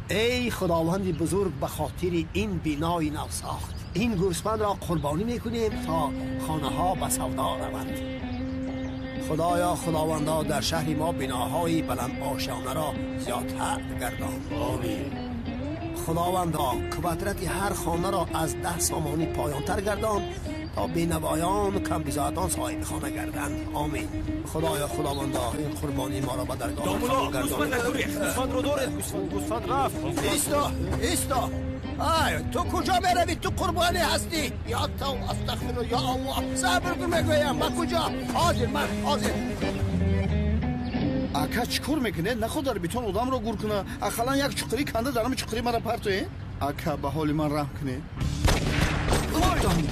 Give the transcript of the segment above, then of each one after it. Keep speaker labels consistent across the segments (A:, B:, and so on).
A: ای خداوند بزرگ، به خاطر این بنای نو ساخت این گوسفند را قربانی میکنیم تا خانه ها به سودا روند. خدایا خداوندا در شهر ما بناهای بلند آشیانه را زیادتر گردان.
B: آمین.
A: خداوندا قدرت هر خانه را از 10 سامانی پایانتر گردان تا بینوایان کم بزادان صاحب خانه گردند. آمین. خدایا خداوندا این قربانی ما را به درگاه خدا گردان.
C: گوسفند رو داره. گوسفند رفت.
A: ایستا آی تو کجا بروی؟ تو قربانی هستی؟ یا تو استغفر یا الله. صبر کن میگویم. من کجا؟ حاضر.
D: ака чикор мекунед? находар битон одамро гур куна. ахалан як чуқри канда дарами чуқри мара партоe. ака ба ҳоли ман раҳм кунед.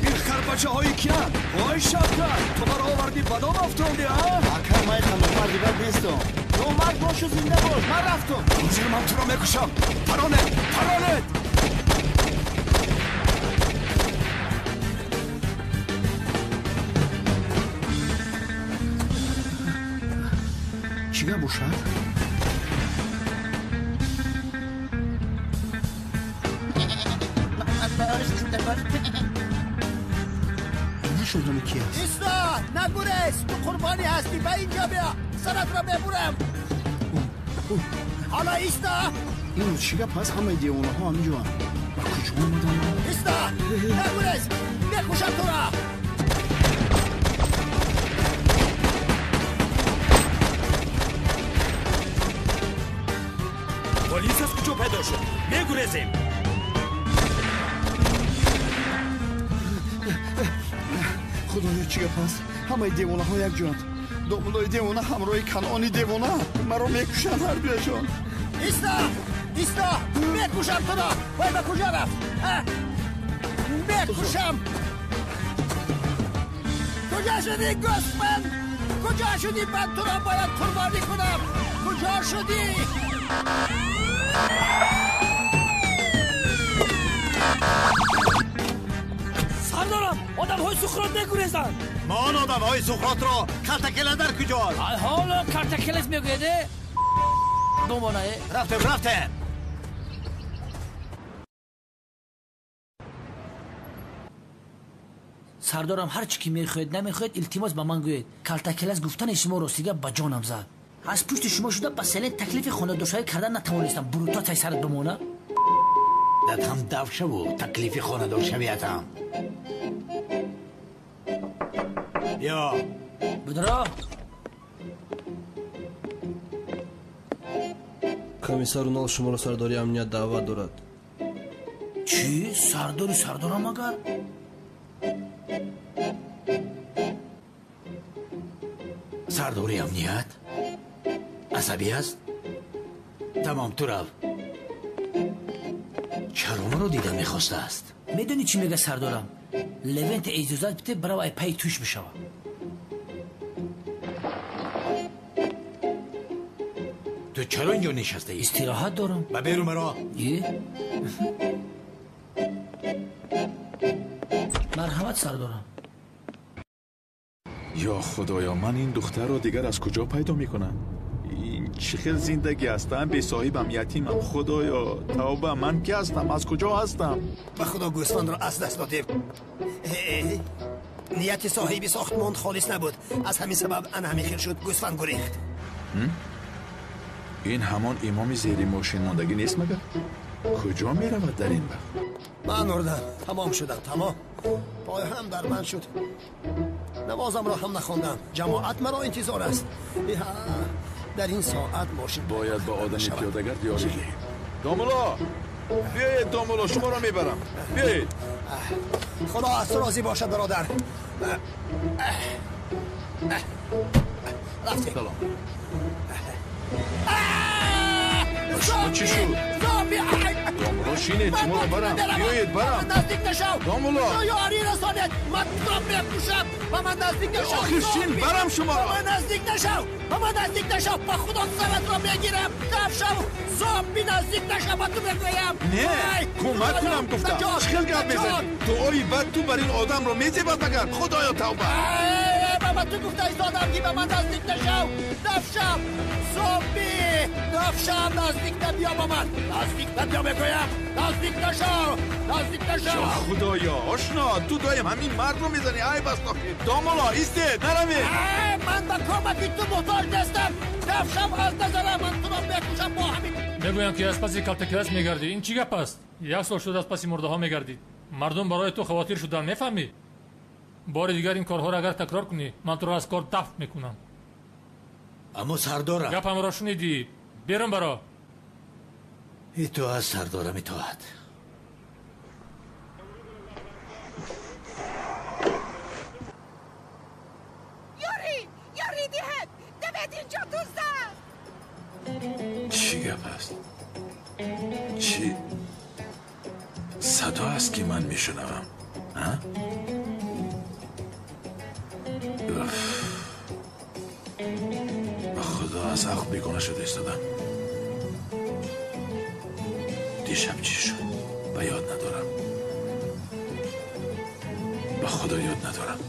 C: بیخربچه‌های کیان وای شبکر تو برا آوردی بدام افتاندی ها؟
D: ака май ханомар дигар нестам.
C: تو مرد باش و زنده باش. من رفتم. حاضر من تو رو میکشم. ترانت
D: چی گپ باشد؟ نشدم کی است؟
A: ایستا نگوریس. تو قربانی هستی. به اینجا بیا. سرت را ببرم. حالا ایستا.
D: این چی گپ هست؟ همه دیوانه ها همینجا هم. با کجا آمدن؟
A: ایستا نگوریس. بکشم تو را.
C: پلیس از کجا پیدا شد؟ میگریزیم.
D: خدایا چی گپ هست؟ همه دیوانه ها یک جاند. دامولای دیوانه همراه کنعانی دیوانه مرا میکشن هر بیاشان.
A: ایستا میکشم تو را. وای به کجا رفت؟ میکشم. کجا شدی گوسفند؟ کجا شدی؟ من تو را باید قربانی کنم. کجا شدی؟
C: سردارم آدم های سخرات نگریزن.
B: ما آن آدم های سخرات را کرتکله در کجاست؟
C: حالا کرتکلت میگویده؟ دومانه
B: رفتم.
C: سردارم هر چی که میخواید نمیخواید التماس به من گوید. کرتکلت گفتن شما راستیگه به جانم زد. از پشت شما شده به سلین تکلیف خانه دوشایی کردن نتوانستم. بروتا تای سرت بمونه.
B: دادم دفشه و تکلیف خانه دوشویتم. یا
C: بدرا
E: комиссар унал шуморо сардори амният даъват дорад.
C: چی؟ سردارم اگر؟
B: سرداری امنیت؟ عصبی است؟ تمام تو رو چرا رو دیده میخواسته است؟
C: میدونی چی میگه سردارم؟ لونت اجازت بده برای پای توش بشوه.
B: تو چرا اینجا نشسته ای؟
C: استراحت دارم.
B: برو مرا.
C: مرحمت سردارم.
F: یا خدایا من این دختر رو دیگر از کجا پیدا میکنم؟ این چه خیل زندگی هستم؟ بی صاحبم، یتیمم. خدایا توبه، من کی هستم؟ از کجا هستم؟
A: به خدا گوسفند را از دست دادیم. نیت صاحبی ساختمان خالص نبود. از همین سبب همین خیر شد گوسفند گریخت.
F: این همان امام زیر ماشین ماندگی نیست مگر؟ کجا میرود در این وقت؟
A: من اردم. تمام شدم. تمام. پای هم در من شد. نمازم را هم نخوندم. جماعت مرا انتظار است. در این ساعت ماشین
F: باید با آدمی پیاده‌گرد یاری کنیم. دامولا بیایید. دامولا شما را میبرم. بیایید.
A: خدا از تو راضی باشد برادر. رفتیم.
F: سلام. شما چی شد؟ دامولا شینه شما را برم. بیایید برم.
A: نزدیک نشو.
F: دامولا
A: تو یاری رسانت. من تو میپوشم. و من نزدیک نشو.
F: آخه شین برم شما را.
A: و من نزدیک نشو. با خدا سرت را میگیرم. دف شو. زامبی نزدیک نشو. با تو بگویم.
F: نه کمک کنم گفتم. چخیل گرد میزنی؟ تو آی بد تو بر این آدم را میزیبد مگر؟ خدایا توبه.
A: به تو گفته ایستادم که به من نزدیک نشو. نفشم زومبی، نفشم نزدیک نبیا به من. نزدیک نبیا بگویم. نزدیک نشو، نزدیک نشو.
F: خدایا آشنا تو دایم همین مرد رو میزنی. ای بس دامالا ایسته نرمی.
A: من به کمکی تو محتاج نیستم. نفشم از نظر من تو رو بکشم با همین.
G: میگویم که از پسی کالتکلاس میگردی. این چی گپ است؟ یک سال شده از پسی مرده ها میگردی. مردم برای تو خواطر شدن میفهمی؟ بار دیگر این کارها را اگر تکرار کنی من تو را از کار دفع میکنم.
B: اما سردارم
G: گپم را شنیدی. بیرون برا.
B: ای تو از سردارم اطاعت.
H: یاری دیهد دمید اینجا دوزده.
F: چی گپ است؟ چی؟ صدا است که من میشنوم. ها؟ خدا از عقل بیگانه شده ایستادم. دیشب چی شد؟ به یاد ندارم. به خدا یاد ندارم.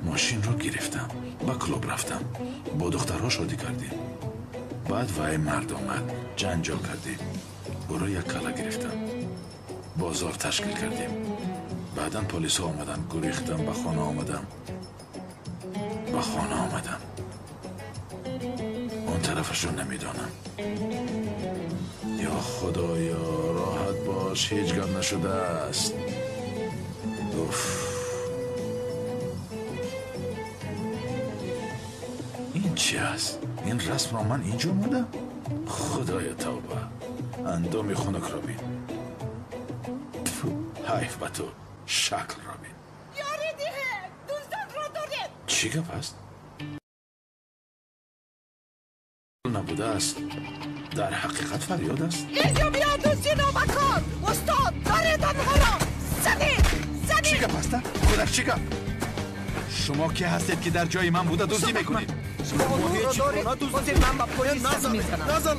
F: ماشین رو گرفتم، با کلوب رفتم، با دخترها شادی کردیم. بعد وای مرد آمد، جنجال کردیم. برو یک کالا گرفتم، بازار تشکیل کردیم. بعدا پلیس ها آمدن، گریختم، به خانه آمدم. اون طرفش رو نمیدانم. یا خدایا راحت باش، هیچ گم نشده است. این چی است؟ این رسم را من اینجا مودم؟ خدایا توبه. اندام خنک را بین. حیف به تو، شکل را بین.
H: یاری دیه دوزدن را داریم.
F: چی گپ است؟ نبوده است. در حقیقت فریاد است.
H: اینجا بیا دوزی نامکان. استاد داره تنها را زمین.
F: چی گپ است؟ خودش چی گپ؟ شما که هستید که در جای من بوده دزدی میکنید؟
I: من با پلیس میزنم.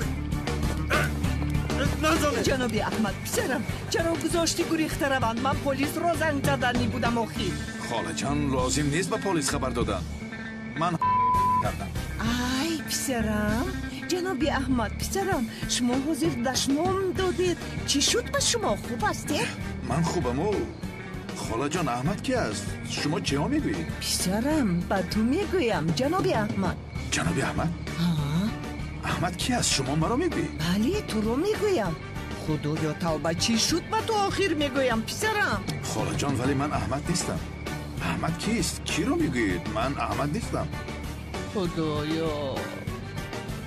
I: جنابی احمد پسرم چرا گذاشتی گریخته روند؟ من پلیس را زنگ زدنی بودم آخی.
F: خاله جان لازم نیست به پلیس خبر دادن. من کردم.
I: ای پسرم جنابی احمد پسرم شما حضور دشنام دادید. چی شد با شما؟ خوب هستید؟
F: من خوبم او. خاله جان احمد کی است؟ شما چی ها میگویید؟
I: پسرم با تو میگویم جنابی احمد.
F: جنابی احمد؟ احمد کی است؟ شما مرا میگویید؟
I: بله تو رو میگویم. خدایا توبه چی شد با تو آخر میگویم پسرم.
F: خاله جان ولی من احمد نیستم. احمد کیست؟ کی رو میگویید؟ من احمد نیستم.
I: خدایا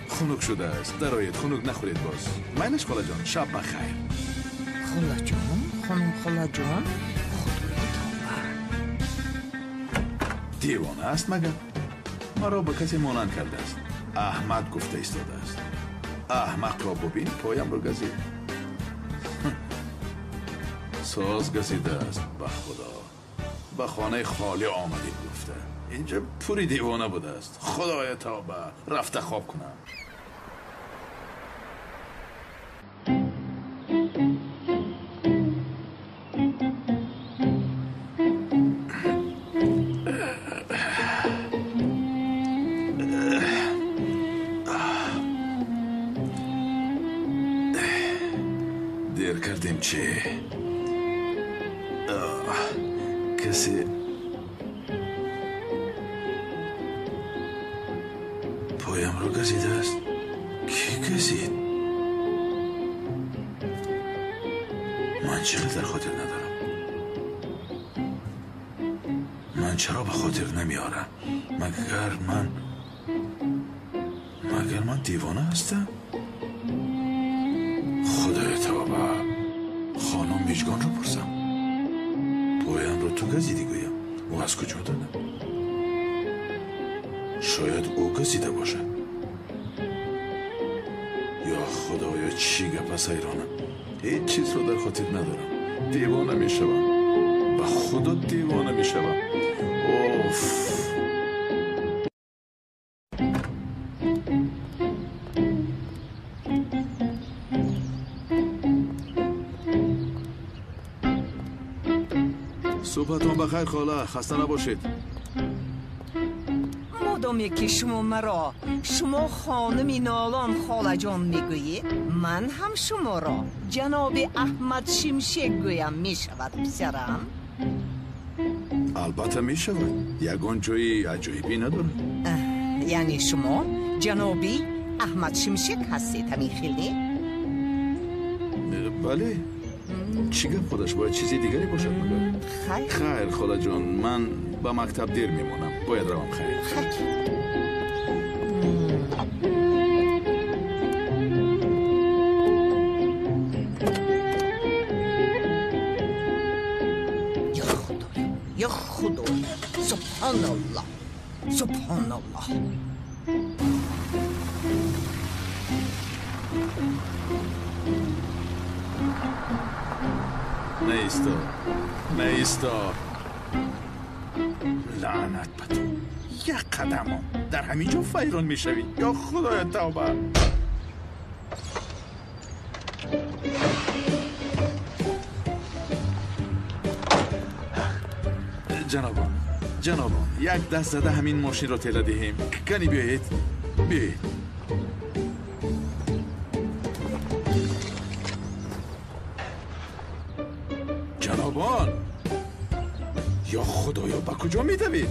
F: خنک شده است. درآیید خنک نخورید باز. مینش خاله جان شب بخیر.
I: خاله جان خانم خاله جان
F: دیوانه است مگر؟ مرا به کسی مانند کرده است. احمد گفته ایستاده است. احمق را ببین پایم رو گزید. ساز گزیده است. به خدا به خانه خالی آمدید گفته. اینجا پوری دیوانه بوده است. خدای توبه رفته خواب کنم. دیر کردیم چی؟ کسی پایم رو گزیده است. کی گزید؟ من چقدر خاطر ندارم. من چرا به خاطر نمیارم؟ مگر من دیوانه هستم؟ خدای توبه. خانم میجگان رو پرسم. پایم رو تو گزیدی گویم. او از کجا دادم؟ شاید او گزیده باشه. یا خدایا چی گپ است حیرانم. هیچ چیز رو در خاطر ندارم. دیوانه میشوم. به خدا دیوانه میشوم. اوف. صبحتون بخیر خاله، خسته نباشید.
I: مادامی که شما مرا شما خانم نالان خاله جان میگویی، من هم شما را جناب احمد شمشک گویم میشود پسرم؟
F: البته میشود، یگان جایی عجایبی ندارد.
I: یعنی شما جنابی احمد شمشک هستید همین خیلی؟
F: بله. چی گپ خودش، باید چیزی دیگری باشد مگر؟ خیر خاله جان، من با مکتب دیر میمونم، باید روم. خیر.
I: یا خدا سبحان الله سبحان الله.
F: نیستا لعنت به تو، یک قدم در همینجا فیران میشوی. یا خدای توبه. جنابان یک دست زده همین ماشین را تله دهیم. کنی بیایید. جنابان، یا خدایا با کجا میدوید؟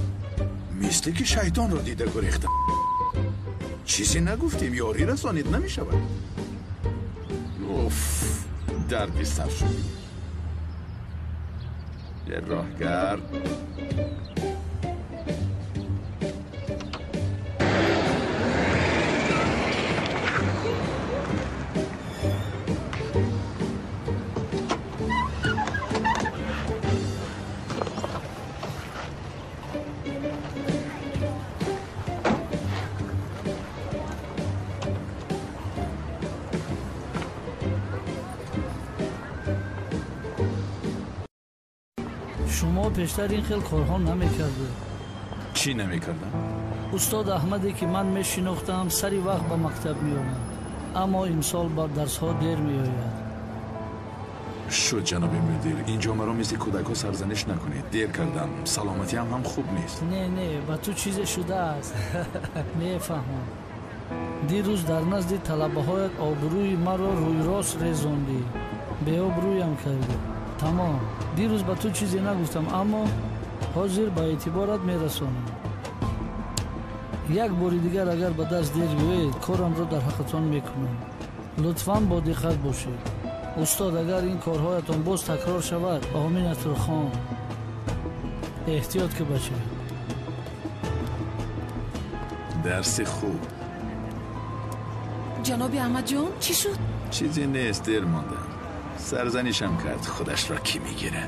F: مثل که شیطان را دیده گریختم. چیزی نگفتیم، یاری رسانید نمیشود. اوف، دردی سر شد. یه راهگرد.
J: شما پیشتر این خیلی کارها نمیکرده.
F: چی نمیکردم؟
J: استاد احمدی که من میشناختم سری وقت به مکتب میآمد، اما امسال بر درس ها دیر میآید.
F: شد جناب مدیر، اینجا مرا مثل کودک‌ها سرزنش نکنید. دیر کردم، سلامتی هم خوب نیست.
J: نه با تو چیز شده است. میفهمم. دیروز در نزد طلبه هایت آبروی مرا روی راست رزاندی، به آبرویم کردی. تمام. دیروز با تو چیزی نگفتم، اما حاضر با اعتبارت میرسانم. یک بار دیگر اگر به دست دیر بیایید کارم را در حقتان میکنم. لطفاً با دقت باشید. استاد اگر این کارهایتان باز تکرار شود، آمین خان، احتیاط که بچه.
F: درس خوب.
H: جناب احمد جان چی شد؟
F: چیزی نیست، دیر ماندم. سرزنشم کرد، خودش را کی میگیره؟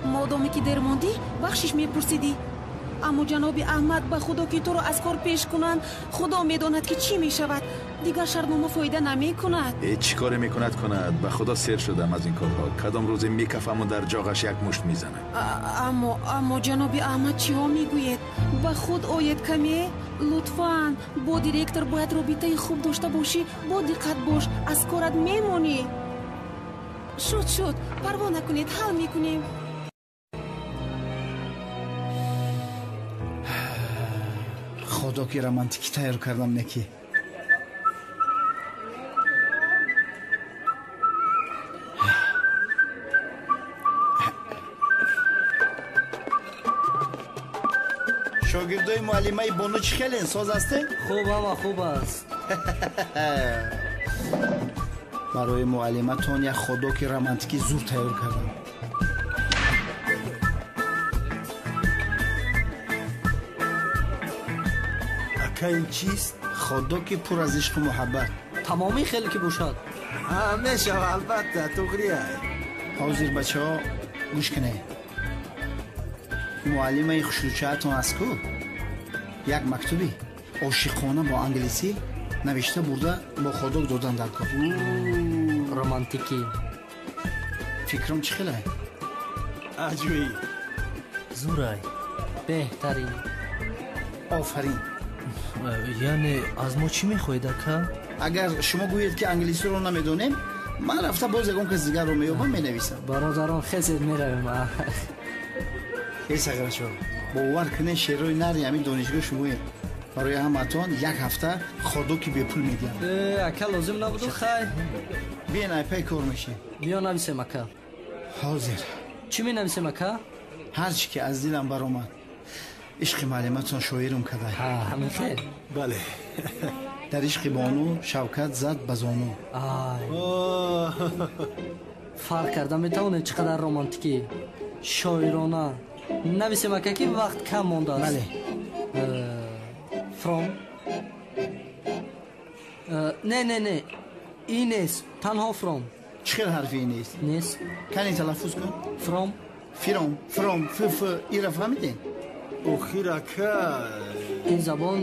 H: مادامی که دیر ماندی بخشش میپرسیدی. اما جناب احمد به خدا که تو رو از کار پیش کنند، خدا میداند که چی میشود. دیگر شرم‌نامه فایده نمی کند.
F: چی کاری میکند کند؟ به خدا سیر شدم از این کارها. کدام روزی میکفم و در جاغش یک مشت میزنم.
H: اما جناب احمد چی ها میگوید؟ به خود آید کمی. لطفاً با دیرکتر باید رابطه خوب داشته باشی. با دقت باش، از کارت میمونی. شد پروا نکنید، حل میکنیم.
D: خدا که رومانتیکی تیار کردم نکی. شاگردای معلمه بانو چی خیلی انساز هسته؟
J: خوب اما خوب است.
D: برای معلمه تان یک خدا که رومانتیکی زور تیار کردم. اکا این چیست؟ خدا که پر از عشق و محبت.
C: تمامی خیلی که باشد.
A: میشه البته تغریه.
D: حاضر بچه ها گوش کنه. معلمه خوشلوچه‌تان از کو؟ یک مکتوبی عاشقانه با انگلیسی نوشته برده با خدا دادن در کار.
C: رومانتیکی.
D: فکرم چی خیلی؟ عجوی.
C: زورای. بهترین.
D: آفرین.
C: یعنی از ما چی میخواید اکا؟
D: اگر شما گویید که انگلیسی رو نمیدونیم، من رفته باز یکم که دیگر رو میابم مینویسم.
C: برادران خیزید میرویم.
D: ای سگرشو باور کنین شیروی نری همین دانشگاه شمایید برای همتون یک هفته خودکی به پول میدیم.
E: اکا لازم نبود خیر.
D: بیاین ایپای کار میشین.
E: بیا نویسم اکا.
D: حاضر.
E: چی می نویسم اکا؟
D: هر چی که از دلم برآمد. عشق معلمتون شاعرم کردم.
E: همین خیر.
A: بله.
D: در عشق بانو شوکت زد بزانو.
E: فرق کردم میتونه چقدر رمانتیکی شاعرانه نویسم اکا که وقت کم مونده است.
D: بله.
E: from نه این نیست تنها from
D: چخیر حرفی نیست؟
E: نیست
D: کنی تلفظ کن؟
E: from
D: from ای را فهمیدین؟
A: اخیر اکا
E: این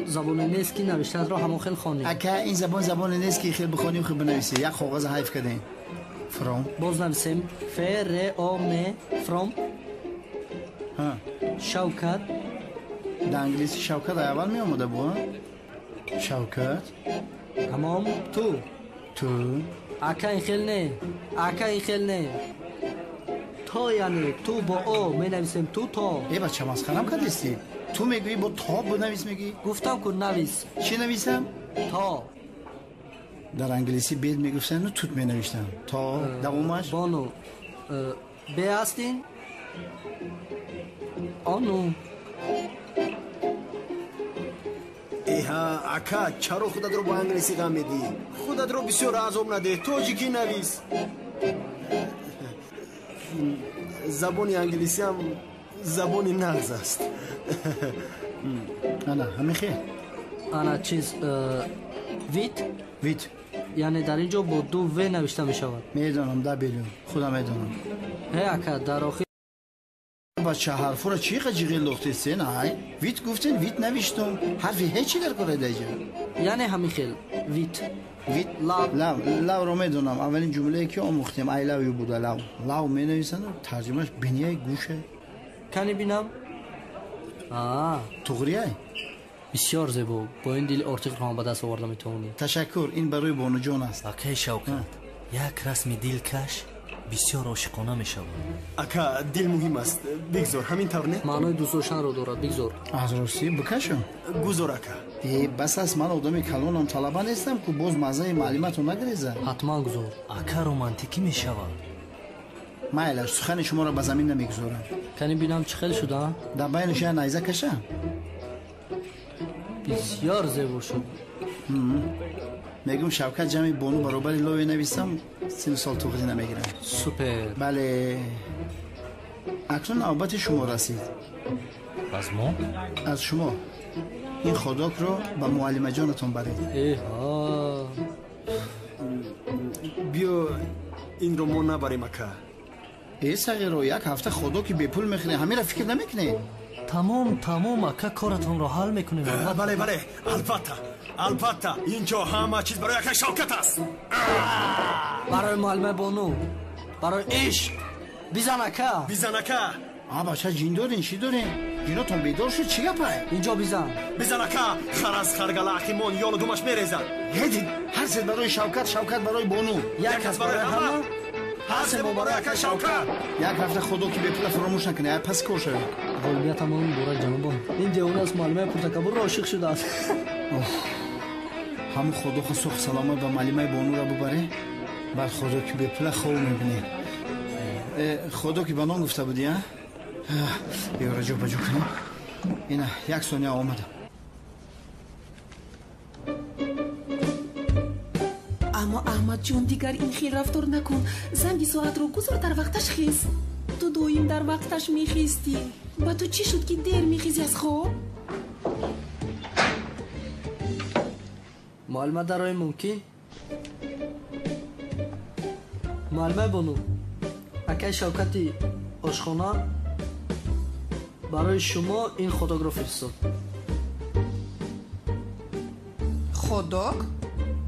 E: زبان نیست که نوشته را همون خیلی خوانی
D: اکا این زبان نیست که خیلی بخوانی و خیلی بنویسی یک کاغذ حیف کردین from
E: باز نویسیم from شوکت
D: در انگلیسی شوکت اول می آمده بود شوکت
E: همام تو اکا این خیلی نه تا یعنی تو با او می نویسیم تو تا
D: ای بچه مسخرم کردیستی تو میگویی با تا بنویس میگی
E: گفتم که نویس
D: چی نویسم؟
E: تا
D: در انگلیسی بیل میگفتن و توت می نوشتم تا دومش
E: بانو به هستین آنو
A: ایها اکا چرا خودت رو با انگلیسی غم میدی؟ خودت رو بسیار عذاب نده تاجیکی نویس. زبان انگلیسی هم زبان نغز است.
D: انا همین خیلی
E: انا چیز
D: ویت
E: یعنی در اینجا با دو و نوشته می شود
D: میدونم در بیلون خودم میدونم
E: اکا در آخر
D: بچه حرفو را چی قجیقی لختیستی نه ویت گفتین ویت نوشتم حرفی هیچی در کاره دیجا
E: یعنی همین خیل ویت
D: لو رو میدونم اولین جمله که آموختیم ای لو یو بوده لو می نویسن ترجمهش بینیه گوشه
E: کنی بینم
D: تغریه
E: بسیار زیبا با این دیل ارتق رو هم به دست آورده میتونی
D: تشکر این برای بانو جان است
K: اکای شوکت یک رسم دلکش بسیار عاشقانه می شود
A: اکا دل مهم است بگذار همین طور نه
E: معنای دوست داشتن رو دارد بگذار
D: از راستی بکشم
A: گذار اکا
D: بس است من آدم کلانم طلبه نیستم که باز مزه معلومات رو نگریزم
E: حتما گذار
K: اکا رومانتیکی می شود
D: مایلش سخن شما را به زمین نمیگذارم
E: کنی بینم چه خیلی شده
D: در بینش یه نیزه کشم
E: بسیار زیبا شد
D: میگم شوکت جمعی بانو برابری لوی نویسم 3 سال توقعی نمیگیرم
E: سوپر
D: بله اکنون نوبت شما رسید
K: از ما؟
D: از شما این خودک رو به معلم جانتون برید
A: بیا این رو ما نبریم اکا
D: ای صغیر رو یک هفته خودکی به پول میخری همین را فکر نمیکنی
K: تمام اکا کارتون رو حل میکنیم
A: بله البته اینجا همه چیز برای اکا شوکت است
E: برای معلم بانو برای عشق بیزن اکا
D: بچه جین دارین چی دارین جیناتون بیدار شد چی گپه
E: اینجا بیزن
A: اکا خرز خرگلکی من یال دومش میریزن
D: هدین هر سید برای شوکت برای بانو
E: یک از برای همه
A: هر سید برای اکا شوکت
D: یک هفته خودکی به پول فراموش نکنه پس کار شد
E: قلبیت همون برای جنوبان این دیوان از معلمه پرتکبر را عاشق شده است
D: همون خودک سخ سلامت به معلمه بانو را ببره بعد خودکی به پول خوب میبینه خودکی به نام گفته بودی بیا رجوع بجو کنیم اینه 1 ثانیه آمده
H: اما احمد جون دیگر این خیل رفتار نکن زنگی ساعت رو گذار در وقتش خیز تو دویم در وقتش میخیستی با تو چی شد که دیر میخیزی از خواب
E: معلمه درای ممکن معلمه بانو اکای شوکتی آشخانه برای شما این خودک رو فرستاد
H: خودک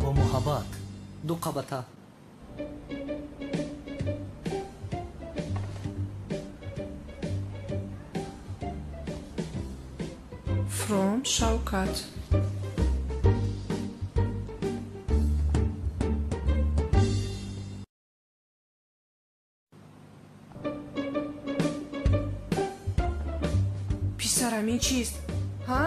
K: با محبت
E: 2 قبطه
H: from شوکت писарам, ин чист? Ҳа?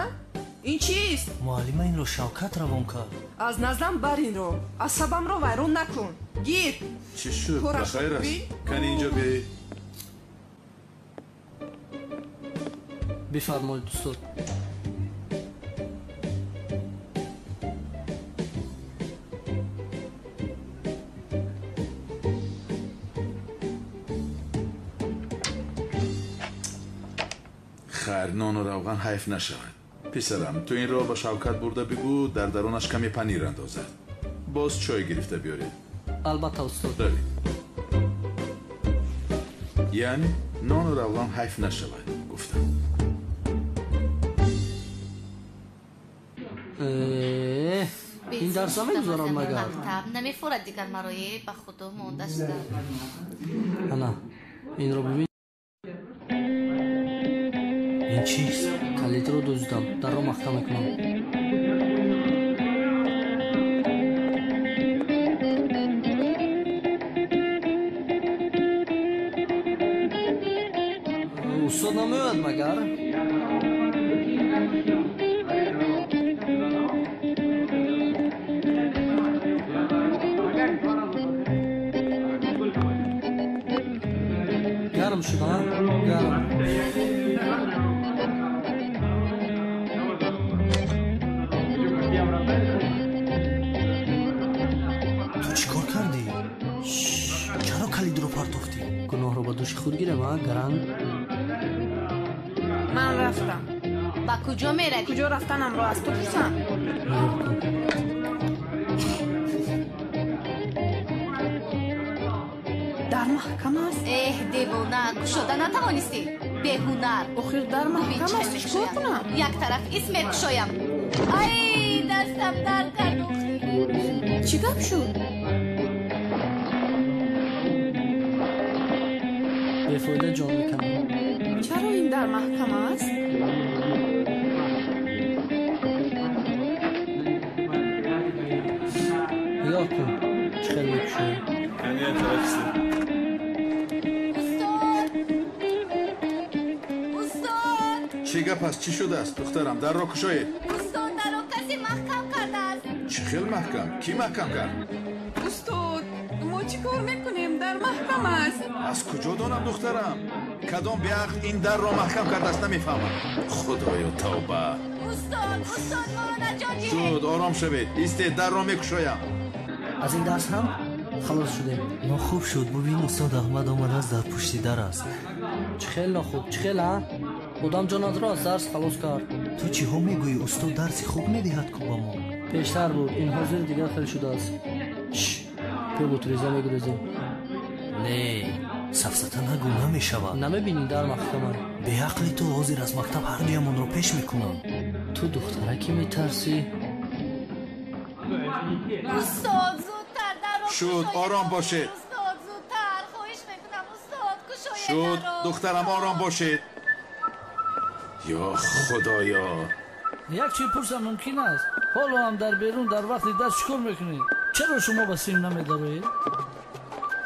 H: Ин чист?
K: муаллима инро Шавкат равон кард.
H: аз наздам бар инро, асабамро вайрон накун. гир.
F: чӣ шуд? бахайр аст? кани инҷо биёед.
E: бифармоед устод.
F: хайр, нону равған ҳайф нашавад. писарам, ту инро ба Шавкат бурда бигӯ дар даронаш каме панир андозад. боз чой гирифта биёред.
E: албатта устод.
F: равед. яъне нону равған ҳайф нашавад гуфтам.
E: ин дарса мегузорам магар?
L: мактаб намефурад дигар марои ба худо монда шуда.
E: ана инро бибин.
K: ин чист?
E: калидро дуздам, дарро махкам мекунам. устод намеояд магар? гарм шуда, гарм.
K: ту чӣ кор кардӣ? чаро калидро партофтӣ?
E: гуноҳро ба дӯши худ гирем, гаранг.
H: ман рафтам.
L: ба куҷо меравӣ?
H: куҷо рафтанамро аз ту пурсам? дар маҳкам аст?
L: девона, кушода натавонистӣ? беҳунар.
H: охир дар маҳкам аст, чӣ кор кунам?
L: як тараф исмет кушоям. ай дастам дард кард.
H: чӣ гап шуд?
E: бефоида ҷон мекунам.
H: чаро ин дар маҳкам аст?
E: нигоҳ кун, чӣ хел мекушоям.
F: чӣ гап аст? чӣ шудааст? духтарам, дарро кушоед.
L: устод, дарро касе маҳкам кардааст.
F: чӣ хел маҳкам? кӣ маҳкам кард?
H: устод, мо чӣ кор мекунем? дар маҳкам аст.
F: аз куҷо донам духтарам? кадом беақл ин дарро маҳкам кардааст намефаҳмам. худоё тавба.
L: устод, мо наҷот диҳед.
F: шуд, ором шавед. истед, дарро мекушоям.
E: аз ин дарс ҳам халос шудем.
K: нохуб шуд. бубин устод аҳмад омадааст, дар пушти дар аст.
E: чӣ хел нохуб, чӣ хел а? одам ҷонатро аз дарс халос кард.
K: ту чиҳо мегӯӣ? устод дарси хуб медиҳад ку ба мо.
E: пештар буд, ин ҳозир дигар хел шудааст. пиёбуд реза мегурезем.
K: не сафсата нагӯ, намешавад.
E: намебинӣ дар маҳкама?
K: беақли ту ҳозир аз мактаб ҳардуямонро пеш мекунам.
E: ту духтараки метарсӣ?
L: устод, зудтар дарро
F: шуд, ором бошед.
L: устод, зудтар, хоҳиш мекунам. устод, кушоед
F: шуд,
L: дарро.
F: духтарам, ором бошед. ё худоё.
J: як чиз пурсам мумкин аст? ҳоло ҳам дар берун дар вақти дарс чӣ кор мекунед? чаро шумо ба сим намедароед?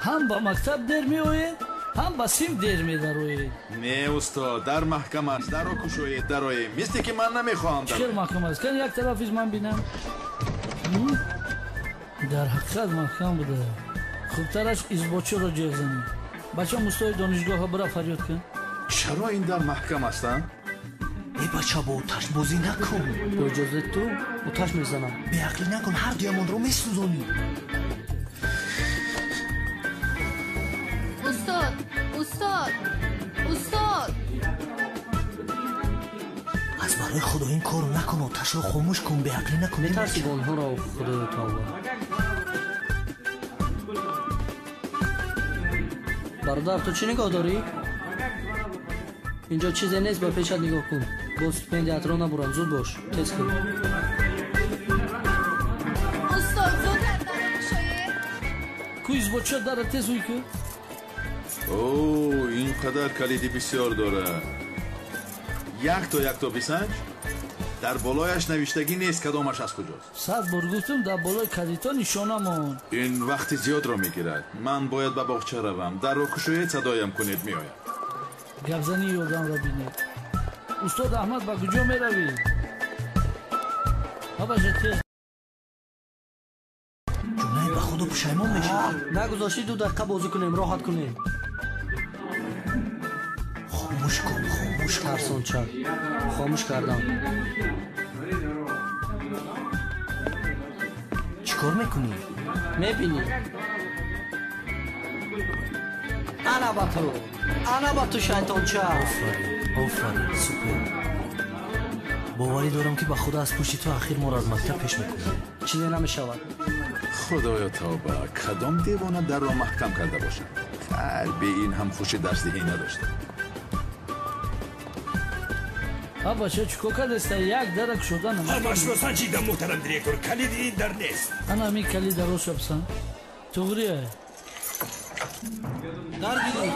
J: ҳам ба мактаб дер меоед, ҳам ба сим дер медароед.
F: не устод, дар маҳкам аст. дарро кушоед, дароем. мисли ки ман намехоҳам.
J: чӣ хел маҳкам аст? кан як тарафиз ман бинам. дар ҳақиқат маҳкам буда. хубтараш избочиро ҷеғ занед. бачаам устои донишгоҳа бира фарёд кун.
F: чаро ин дар маҳкам астанд?
K: бача бо оташ бозӣ накун.
E: бо иҷозаи ту оташ мезанам.
K: беақлӣ накун, ҳардуямонро месӯзонӣ.
L: устод,
K: аз барои худо ин корро накун, оташро хомӯш кун, беақлӣ накун.
E: метарсӣ онҳоро худои тавба. бародар, ту чӣ нигоҳ дорӣ? инҷо чизе нест, ба пешат нигоҳ кун. бо стипендиятро набурам, зуд бош, тез кун.
L: устод, зудтар дарро кушоед.
J: ку избочиро дара тез уй ку.
F: о, ин қадар калиди бисёр дорад. як то бисанҷ? дар болояш навиштагӣ нест кадомаш аз куҷост.
J: 100 бор гуфтам дар болои калидҳо нишона мон.
F: ин вақти зиёдро мегирад. ман бояд ба боғча равам. дарро кушоед, садоям кунед, меоям.
J: гапзани ёдамро бинед. استاد احمد با کجا میروی؟ باباجا تیز
K: جونای به خدا پشیمان میشه.
E: نگذاشتی 2 دقیقه بازی کنیم راحت کنیم.
K: خاموش کن
E: ترسان چپ خاموش کردم.
K: چیکار میکنی؟
E: میبینی انا با تو شیطان چپ.
K: آفرین سوپر. باوری دارم که به خدا از پشت تو اخیر ما را از مکتب پیش میکنه.
E: چیزی نمیشود.
F: خدایا توبه، کدام دیوانه در را محکم کرده باشد. قلب این هم خوش درسدهی نداشته.
J: باباجا چیکار کردسته؟ یک درک شدن
B: همش رو سنجیدم محترم دیرکتور. کلید این در نیست.
J: انا همین کلید درست شبسن توغریه
E: درگیری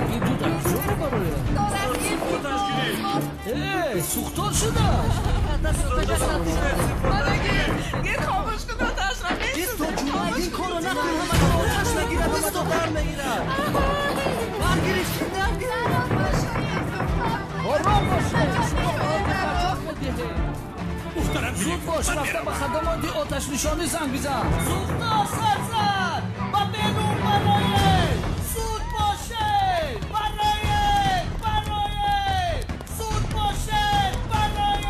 J: این دو درک شده بارویه سوختار شده
I: گیر خاموش کن آتش را
E: گیر تو جونای این کارو نکن. همه آتش نگیره دست و در میگیره. برگیریش
J: آرام باشه شما زود باش رفته به خدمات آتش نشانی زنگ بزن.
C: سوختار سرزد با بدون برای سود باشه برای سود باشه برای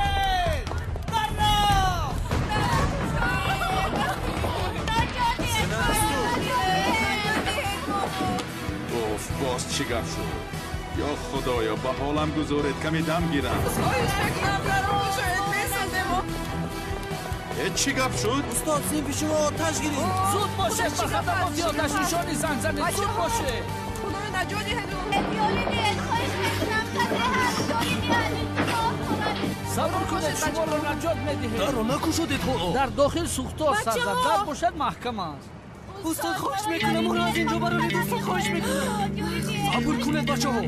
F: اوف باز چی گفت شد؟ یا خدایا به حالم گذارید کمی دم گیرم. چی گفت شد؟
E: استاد سیم پیش ما آتش گیرید.
J: زود باشه به خدمات آتش نشانی زنگ زنید. زود باشه
H: خدای نجاتی هدو
J: صبر کنید شما رو نجات میدهید.
K: در رو نکشودید خود.
J: در داخل سوختار سرزد در باشد محکم است.
E: استاد خواهش میکنم اون رو از اینجا برونید. استاد خواهش میکنم صبر کنید بچه ها.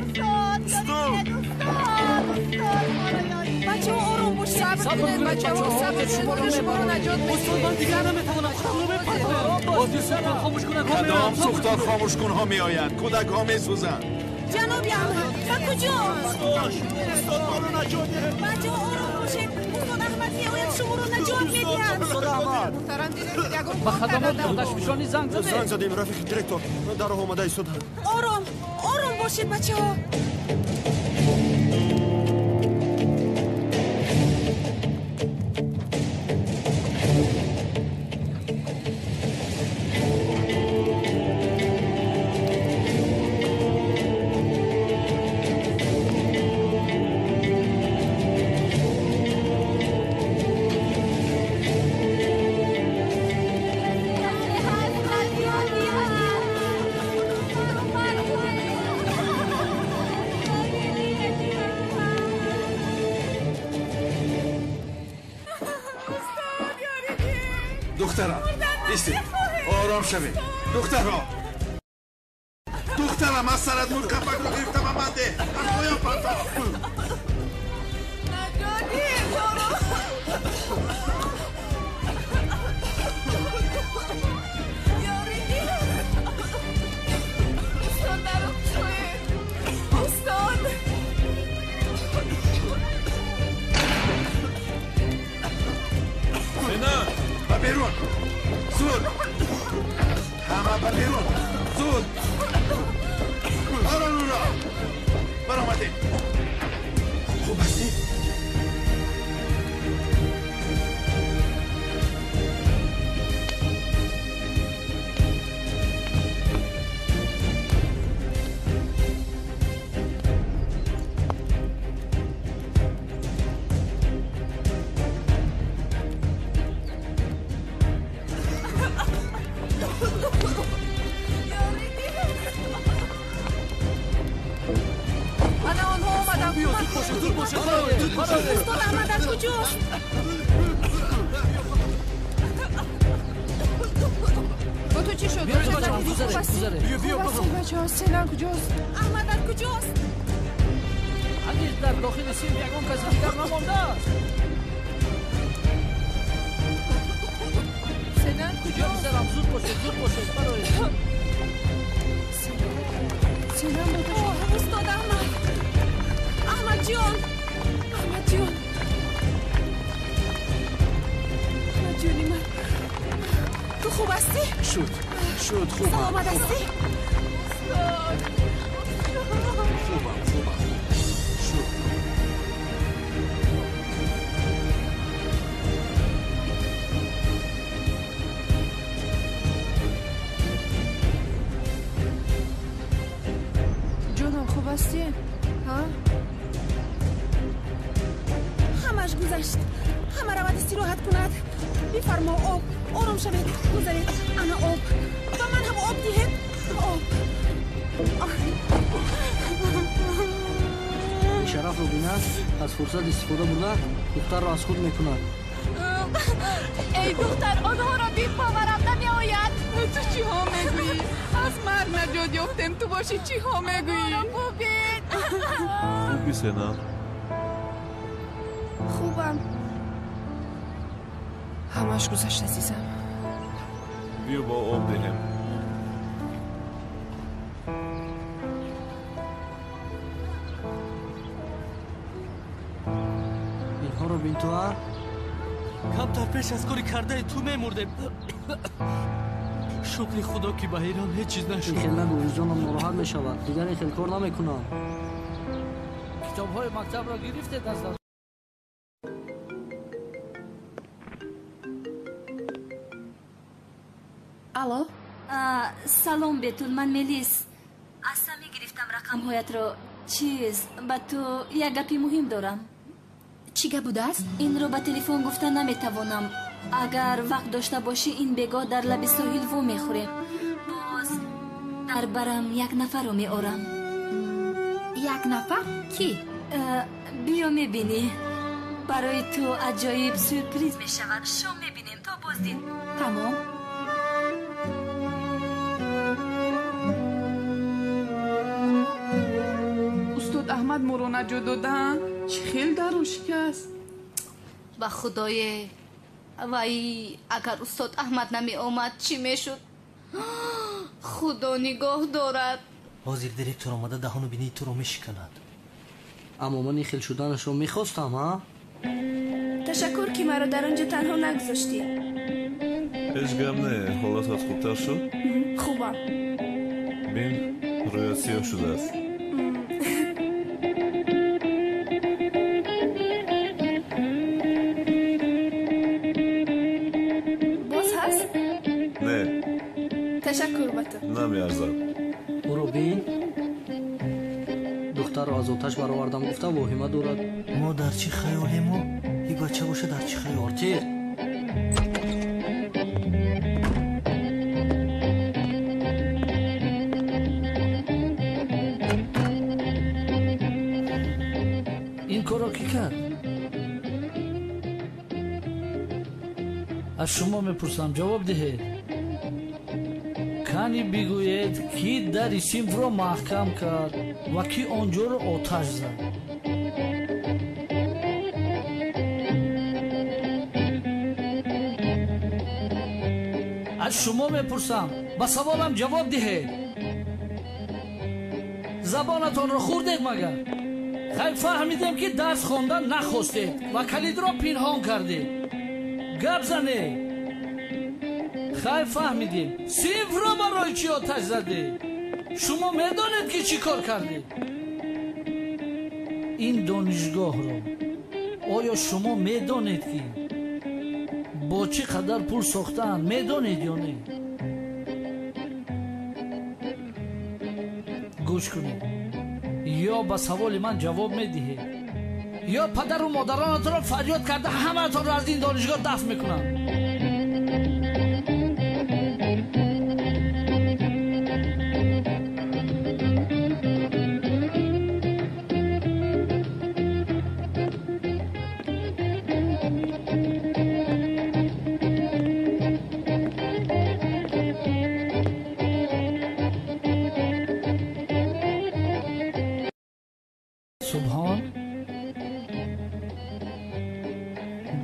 H: بچه ها آروم باش صبر کنید بچه ها صبر کنید شما رو نجات
E: استاد من دیگر نمیتوانم خودم رو بپرده. بازی سر خاموش کنه.
F: کدام سوختار خاموش کن ها می آید؟ کودک ها می سوزن.
H: جنابی احمد با کجا؟
B: استاد ما رو نجات ده.
H: بچه ها آروم باشید. استاد احمد میآید شما رو نجات میدهد.
B: استاد احمد
H: محترم دیرکتور
J: به خدمات آتش نشانی زنگ
B: زنگ
J: زدید.
B: زدیم رفیق دیرکتور. در راه آمده ایستادن.
H: آروم باشید بچه ها.
F: دخترم ایستی آرام شوید. دخترم از سرت مور کپک رو گرفتم امنده از پایم پرتا. بیرون زود همه بیرون زود آران را برآمدیم. خوب هستی؟
H: استاد احمد در کجاست؟ با تو چی شد؟
J: بیا
H: بچه ها سیلن کجاست؟ احمد در کجاست؟
J: هنوز در داخل سیم یکان کسی دیگر نمانده است.
H: سیلن کجاست؟
J: زود باشید برای
H: سلام بودش استاد احمد جان جونی من تو خوب هستی؟
F: شد خوبم
H: سلامت هستی؟
F: خوبم شد
H: جانم خوب هستی؟ ها؟ همش گذشت همه رود استراحت کند بفرما آب آرام شوید گذارید انا آب و من هم آب دهید آب
E: شرف رو بینه از فرصت استفاده بوده دختر را از خود میکند
L: ای دختر آنها را بی باورم نمی آید
H: تو چی ها میگویی؟ از مرگ نجات یافتیم تو باشی چی ها میگویی؟
M: خوبی سنا؟
H: خوبم همش گذشت عزیزم
M: بیا با آب دهم
E: اینها رو بین تو ها
K: کمتر پیش از کاری کرده تو میمردیم شکر خدا که به ایران هیچ چیز نشد
E: این خیلی نگو وجدانم ناراحت میشود دیگر این خیلی کار نمیکنم
J: کتاب های مکتب را گرفته دست
H: الو
L: سلام بتول من ملیس از سمی گرفتم رقم هایت رو چیز با تو یک گپی مهم دارم
H: چی گپ بوده است؟
L: این رو با تلفن گفتن نمیتوانم اگر وقت داشته باشی این بگاه در لب ساحل وو میخوریم باز در برم یک نفر رو میارم
H: یک نفر؟ کی؟
L: بیا میبینی برای تو عجایب سورپریز میشود شام میبینیم تا بازدید
H: تمام استاد احمد مرو نجات دادن چی خیلی درون شکست
L: با خدای وای اگر استاد احمد نمی آمد چی میشد خدا نگاه دارد
K: حاضر دیرکتور آمده دهانو بینی تو رو میشکند
E: اما من این خیل شدنش رو میخواستم ها
N: تشکر که مرا در آنجا تنها نگذاشتی
M: هیچ گم نه حالتت خوبتر شد؟
N: خوبم
M: بین رویت سیاه شده است
N: باز هست؟
M: نه
N: تشکر با تو
M: نمیارزد
E: برو بین دختر رو از آتش برآوردم گفته واهمه دارد
K: ما در چی خیالیم و این بچه باشه در چی خیال
E: تیر
J: این کارو کی کرد؟ از شما میپرسم جواب دهید کانی بگوید کی در سینف رو محکم کرد و کی آنجا رو آتش زد از شما میپرسم با سوالم جواب دهید زبانتان رو خوردید مگر خیلی فهمیدیم که درس خوندن نخواستید و کلید را پنهان کردید گپ زنید خیلی فهمیدیم سینف را برای چی آتش زدید شما میدانید که چی کار کردید این دانشگاه را آیا شما میدانید که با چی قدر پول ساختن میدانید یا نه گوش کنید یا با سوال من جواب میدهید یا پدر و مادرانتون را فریاد کرده همه تان را از این دانشگاه دفع میکنم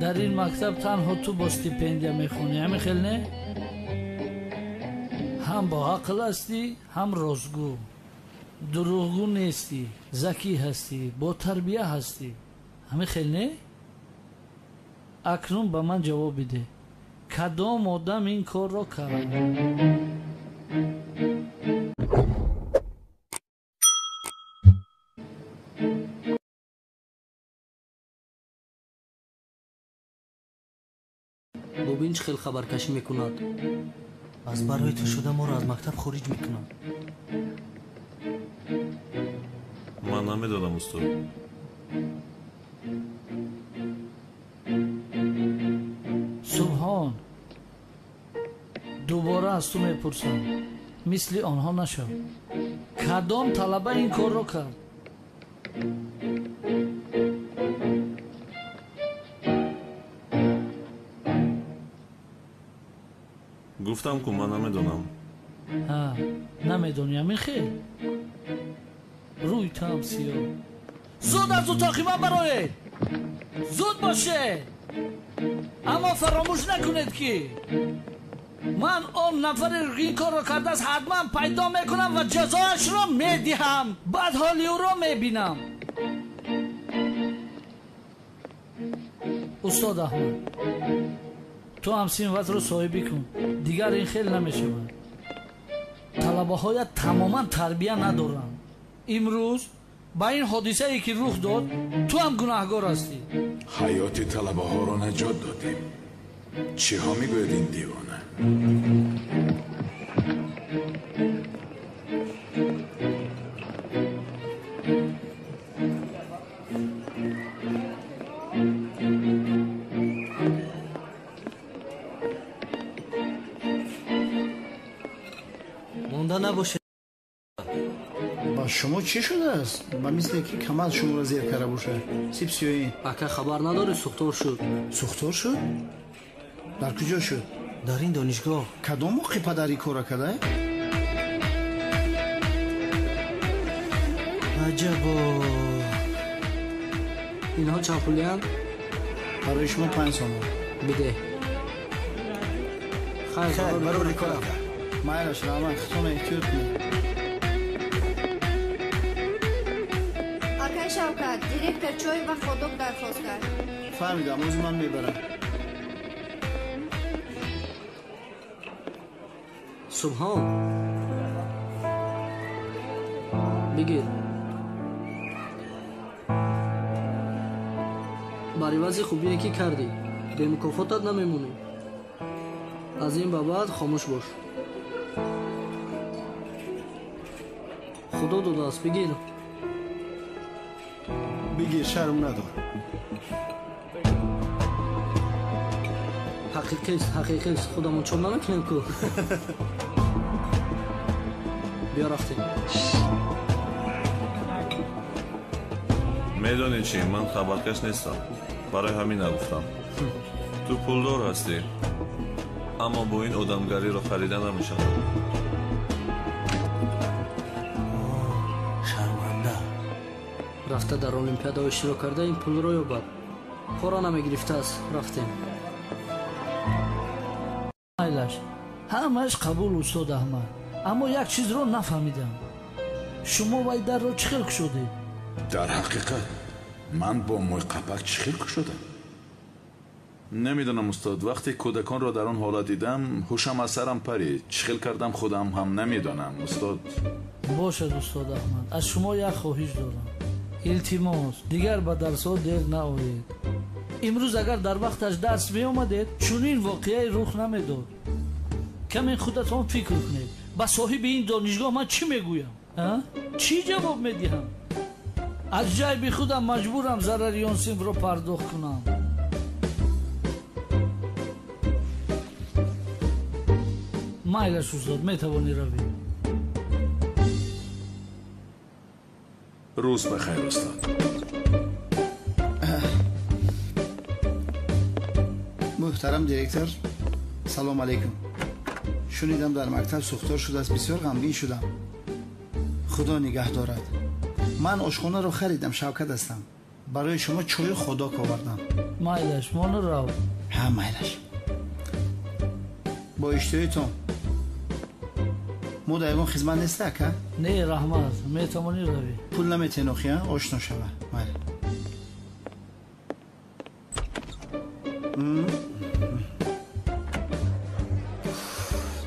J: در این مکتب تنها تو با استیپندیا میخونی همین خیلی نه؟ هم با عقل هستی هم رازگو، دروغگو نیستی، ذکی هستی، با تربیه هستی. همه خیلی نه؟ اکنون به من جواب بده کدام آدم این کار را کرد؟
E: ببین چه خیلی خبرکشی میکند.
K: از برای تو شده ما را از مکتب خارج میکنند.
M: من نمیدونم استاد.
J: سبحان دوباره از تو میپرسم مثل آنها نشو. کدام طلبه این کار را کرد؟
M: گفتم که من نمیدونم.
J: ها نمیدونی همین خیلی روی تام سیاه. زود از اتاقی من برای زود باشه، اما فراموش نکنید که من اون نفر این کار را کرده است حتما پیدا میکنم و جزایش را میدهم. بعد حالی او را میبینم. استاد احمد تو هم سینوت رو صاحبی کن، دیگر این خیلی نمیشود. طلبه هایت تماما تربیه ندارن. امروز با این حادثه ای که رخ داد تو هم گناهگار هستی.
F: حیات طلبه ها رو نجات دادیم. چی ها میگوید این دیوانه؟
K: مونده نباشه.
D: با شما چی شده است؟ با مثل که کمال شما را زیر کرده باشه. سی بسیاری
E: اکا خبر نداری سوختار شد.
D: سوختار شد؟ در کجا شد؟
K: در این دانشگاه.
D: کدام موقع پدری کار کرده؟
K: عجبا.
E: اینها چند پولی هم؟
D: برای شما 5 سوم
E: بده.
D: خیر برای کار کرد. مایلش رحمت خطون احتیاط کنید.
O: آقای شوکت دیرکتر چای و خودک درخواست کرد.
D: فهمیدم روز من میبرم.
E: سبحان بگیر. برای وضع خوبیه که کردی به مکافاتت نمیمونی. از این به بعد خاموش باش. خدا داده است بگیر.
D: بگیر شرم ندار.
E: حقیقی است خودمون چون نمیکنیم که. بیا رفتیم.
M: میدونی چی؟ من خبرکش نیستم. برای همین نگفتم. تو پولدار هستی اما با این آدمگری رو خریده نمیشن.
K: شرمنده.
E: رفته در المپیادا اشتراک کرده این پول رو یابد. خورا نمیگرفته است. رفتیم.
J: مایلش همش قبول استاد احمد، اما یک چیز رو نفهمیدم. شما وای در رو چی خلق شده؟
F: در حقیقت من با موی قپک چی خلق شدم؟ نمیدونم استاد. وقتی کودکان را در آن حالت دیدم هوشم از سرم پرید. چی خلق کردم خودم هم نمیدونم استاد.
J: باشد استاد احمد، از شما یک خواهش دارم. التماس دیگر به درس‌ها دیر نآیید. امروز اگر در وقتش درس می آمدید چنین واقعی رخ نمیداد. کمی خودتان فکر کنید. با صاحب این دانشگاه من چی میگویم؟ چی جواب میدهم؟ از جیب خودم مجبورم ضرریان صنف رو پرداخت کنم. مایلش استاد میتوانی روی.
F: روز بخیر استاد.
D: محترم دیرکتر سلام علیکم. شنیدم در مکتب سوختار شده است. بسیار غمگین شدم. خدا نگه دارد. من آشخانه رو خریدم. شوکت هستم. برای شما چای خودک آوردم.
J: مایلش مانو رو.
D: ها مایلش با اشتهایتون. мо да ягон хизмат нест ака?
J: Не, раҳмат, метавонӣ равӣ.
D: Пул наметенохӣ, ошно шава. Майли.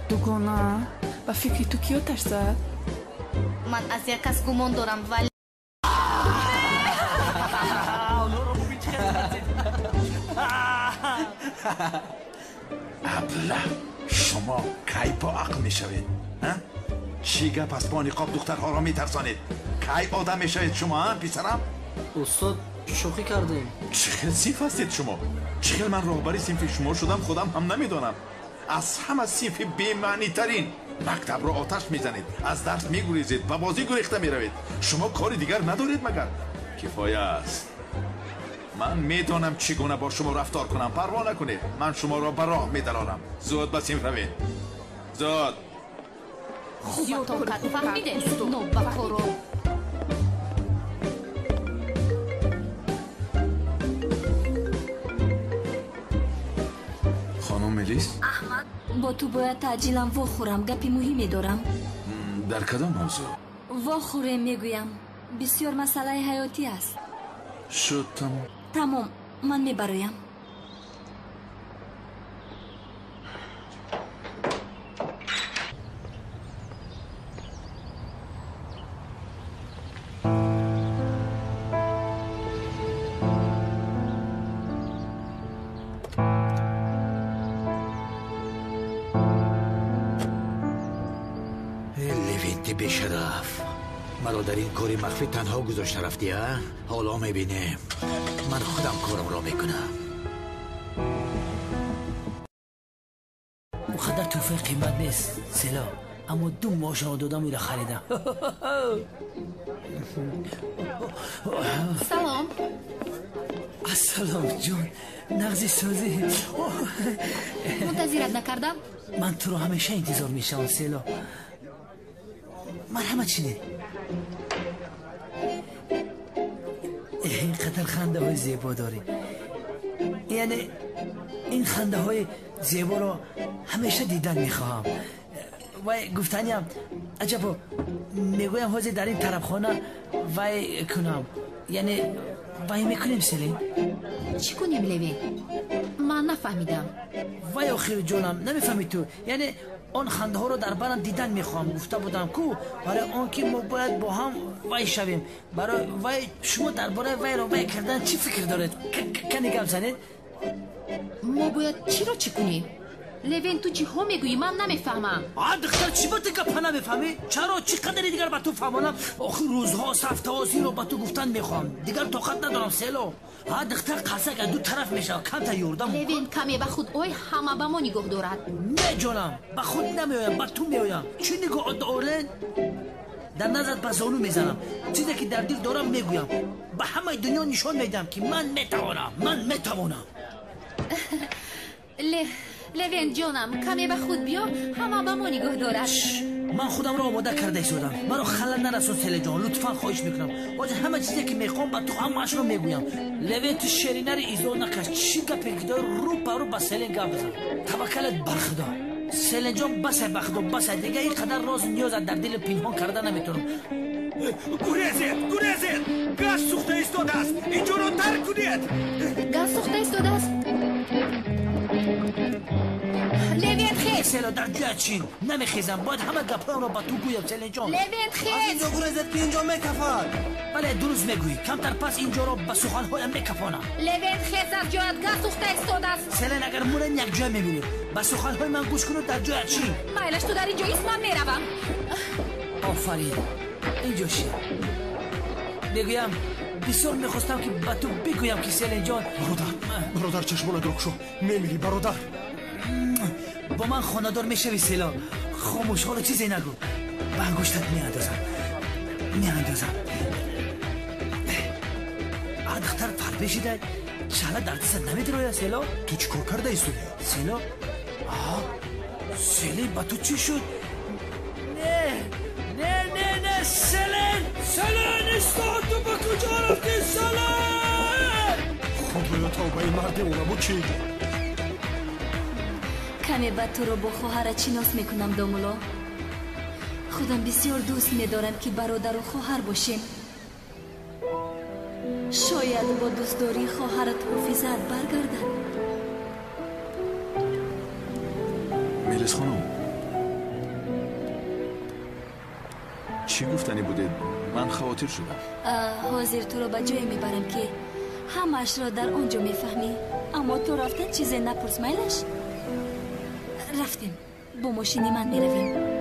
H: дугона ба фикри ту кӣ оташ зад?
L: ман аз як кас гумон дорам, вале
F: абла шумо кай бо ақл мешавед? чӣ гап аст бо ниқоб духтарҳоро метарсонед? кай одам мешавед шумо, писарам?
E: устод шӯхӣ кардем.
F: чӣ хел синф ҳастед шумо? чӣ хел ман роҳбари синфи шумо шудам худам ҳам намедонам. аз ҳама синфи бемаънитарин мактабро оташ мезанед, аз дарс мегурезед, ба бозӣ гурехта меравед. шумо кори дигар надоред магар? кифоя аст. ман медонам чӣ гуна бо шумо рафтор кунам. парво накунед, ман шуморо ба роҳ медаронам. зуд ба синф равед, зуд.
L: зиёдтокат фаҳмидед нобакоро.
F: хонум мелис,
L: аҳмад, бо ту бояд таъҷилан вохӯрам. гапи муҳиме дорам.
F: дар кадом мавзӯъ?
L: вохӯрем мегӯям. бисёр масъалаи ҳаётӣ аст.
F: шуд тамом.
L: тамом, ман мебароям.
B: لوینت بیشرف مرا در این کاری مخفی تنها گذاشته رفتی ها؟ حالا میبینیم من خودم کارم را میکنم.
C: مقدر توفه قیمت نیست سلا، اما 2 ماشین دادم میره خریدم.
L: سلام.
C: السلام جون، نغزی سازی.
L: منتظرت نکردم؟
C: من تو رو همیشه انتظار میشم سلا. مرحمت چینه. اینقدر خنده های زیبا داری، یعنی این خنده های زیبا رو همیشه دیدن میخواهم. وای گفتنیم عجبا میگویم حاضر در این طرف خانه وای کنم، یعنی وای میکنیم سلیم.
L: چی کنیم لوین؟ من نفهمیدم.
C: وای آخر جانم نمیفهمی تو؟ یعنی آن خنده ها رو در برم دیدن میخوام. گفته بودم کو برای آن که ما باید با هم وای شویم. برای وای شما درباره وای رو وای کردن چی فکر دارید؟ کنی گپ زنید؟
L: ما باید چی رو چی کنیم؟ لوین تو چی ها میگویی؟ من نمیفهمم.
C: دختر چی با گپ نمیفهمی؟ چرا چقدر دیگر با تو فهمانم؟ آخر روزها هفته ها زیر رو با تو گفتن میخوام. دیگر طاقت ندارم سلو. دختر قصه دو طرف میشه، کم تا یوردم.
L: لوین کمی به خود اوی همه به ما نگاه دارد.
C: نه جانم، به خود نمیایم، به تو میایم. چی نگاه دارن؟ در نظرت به زانو میزنم. چیزی که در دل دارم میگویم. به همه دنیا نشان میدم که من میتوانم.
L: لوین جانم کمی به خود بیا، همه به ما نگاه دارد.
C: من خودم را آماده کرده ایستادم. مرا خلل نرسون سلی جان، لطفا خواهش میکنم. باز همه چیزی که میخوام با تو همش رو میگویم. لوین تو شیرینه رو ایزاد نکش. چی گپی که داری رو پرو با سلین گپ بزن. توکلت بر خدا. سلین جان بسه بخدا بسه دیگه اینقدر راز نیاز در دل پنهان کرده نمیتونم.
A: گریزید گاز سوخته ایستاده است. اینجا رو ترک کنید.
L: گاز سوخته ایستاده است. لوین خیز
C: سلا در جای چین نمیخیزم. باید همه گپام رو با تو گویم سلین جان.
L: لوین خیز
E: از اینجا گریزید که اینجا میکفد.
C: بله درست میگویی. کمتر پس اینجا رو به سخنهایم میکفانم.
L: لوین خیز از جایت گاز سوخته ایستاده است.
C: سلین اگر مورن یک جای میبینید به سخنهای من گوش کنید در جای چین.
L: مایلش تو در اینجا ایست، من میروم.
C: آفرین اینجا شی. میگویم بسیار میخواستم که با تو بگویم که سلین جان.
A: برادر چشمانت رو شو. میمیری برادر.
C: با من خاندار میشوی سلا. خاموش حالا چیزی نگو. به انگشتت میاندازم. دختر پر بشیده چاله در دست نمیدروی سلا.
A: تو چی کار کرده ایستودی؟
C: سلا سلی با تو چی شد؟ نه سلین استاد تو با کجا رفتی سلین؟
A: خدایا توبه مرد اونمو چی؟
L: کمی بعد تو رو با خواهر چیناس میکنم دامولا. خودم بسیار دوست می‌دارم که برادر و خواهر باشیم. شاید با دوستداری خواهرت حافظت برگردد.
F: میلیس خانم چی گفتنی بوده؟ من خواطر شدم.
L: حاضر تو رو به جایی میبرم که همش را در آنجا میفهمی. اما تو رفتن چیزی نپرس میلش. رفتیم با ماشینی من میرویم.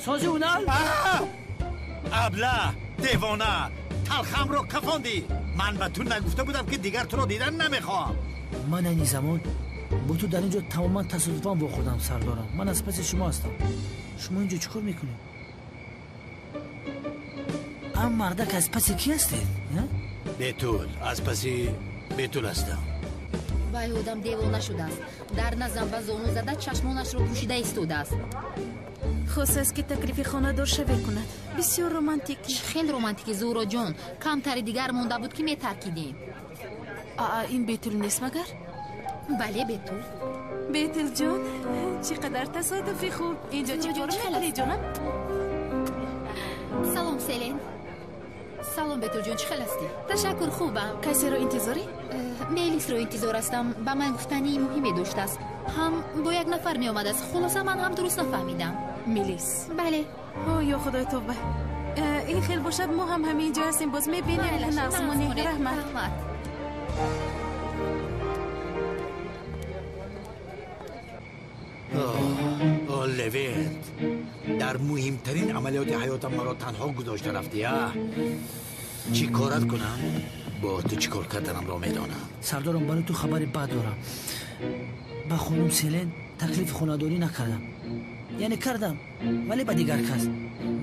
C: سازی اونال؟
B: ابله دیوانه تلخم رو کفاندی. من به تو نگفته بودم که دیگر تو رو دیدن نمیخوام.
C: من این زمان با تو در اینجا تماما تصادفاً با خودم سردارم. من از پس شما هستم. شما اینجا چیکار میکنید؟ اما مردک از پس کی هستید؟
B: بیتول از پسی بیتول هستم.
P: وای آدم دیوانه شده است. در نزن و زانو زده چشمانش رو پوشیده ایستاده است.
H: خواست است که تکلیف خانه دار شوی کند. بسیار رومانتیکی.
P: خیلی رومانتیکی زورا جان. کمتری دیگر مونده بود که میترکیدیم.
H: این بیتول نیست مگر؟
P: بله بیتول.
H: بیتول جان چقدر تصادفی خوب. اینجا چی کار میکنی جانم؟
P: سلام سلین. سلام بیتول جان چی خیلی هستی؟ تشکر خوبم.
H: کسی رو انتظاری؟
P: میلیس رو انتظار هستم. به من گفتنی مهمی داشته است. هم با یک نفر می آمد است. خلاصه من هم درست نفهمیدم.
H: میلیس؟
P: بله.
H: یا خدای توبه. این خیلی باشد ما هم همینجا هستیم. باز میبینیم نقصمونی. رحمت.
B: لوینت در مهمترین عملیات حیاتم مرا تنها گذاشته رفتی. چی کارت کنم؟ با تو چی کار کردنم را میدانم.
C: سردارم برای تو خبری بد دارم. با خانم سیلین تکلیف خانه‌داری نکردم. یعنی کردم ولی با دیگر کس.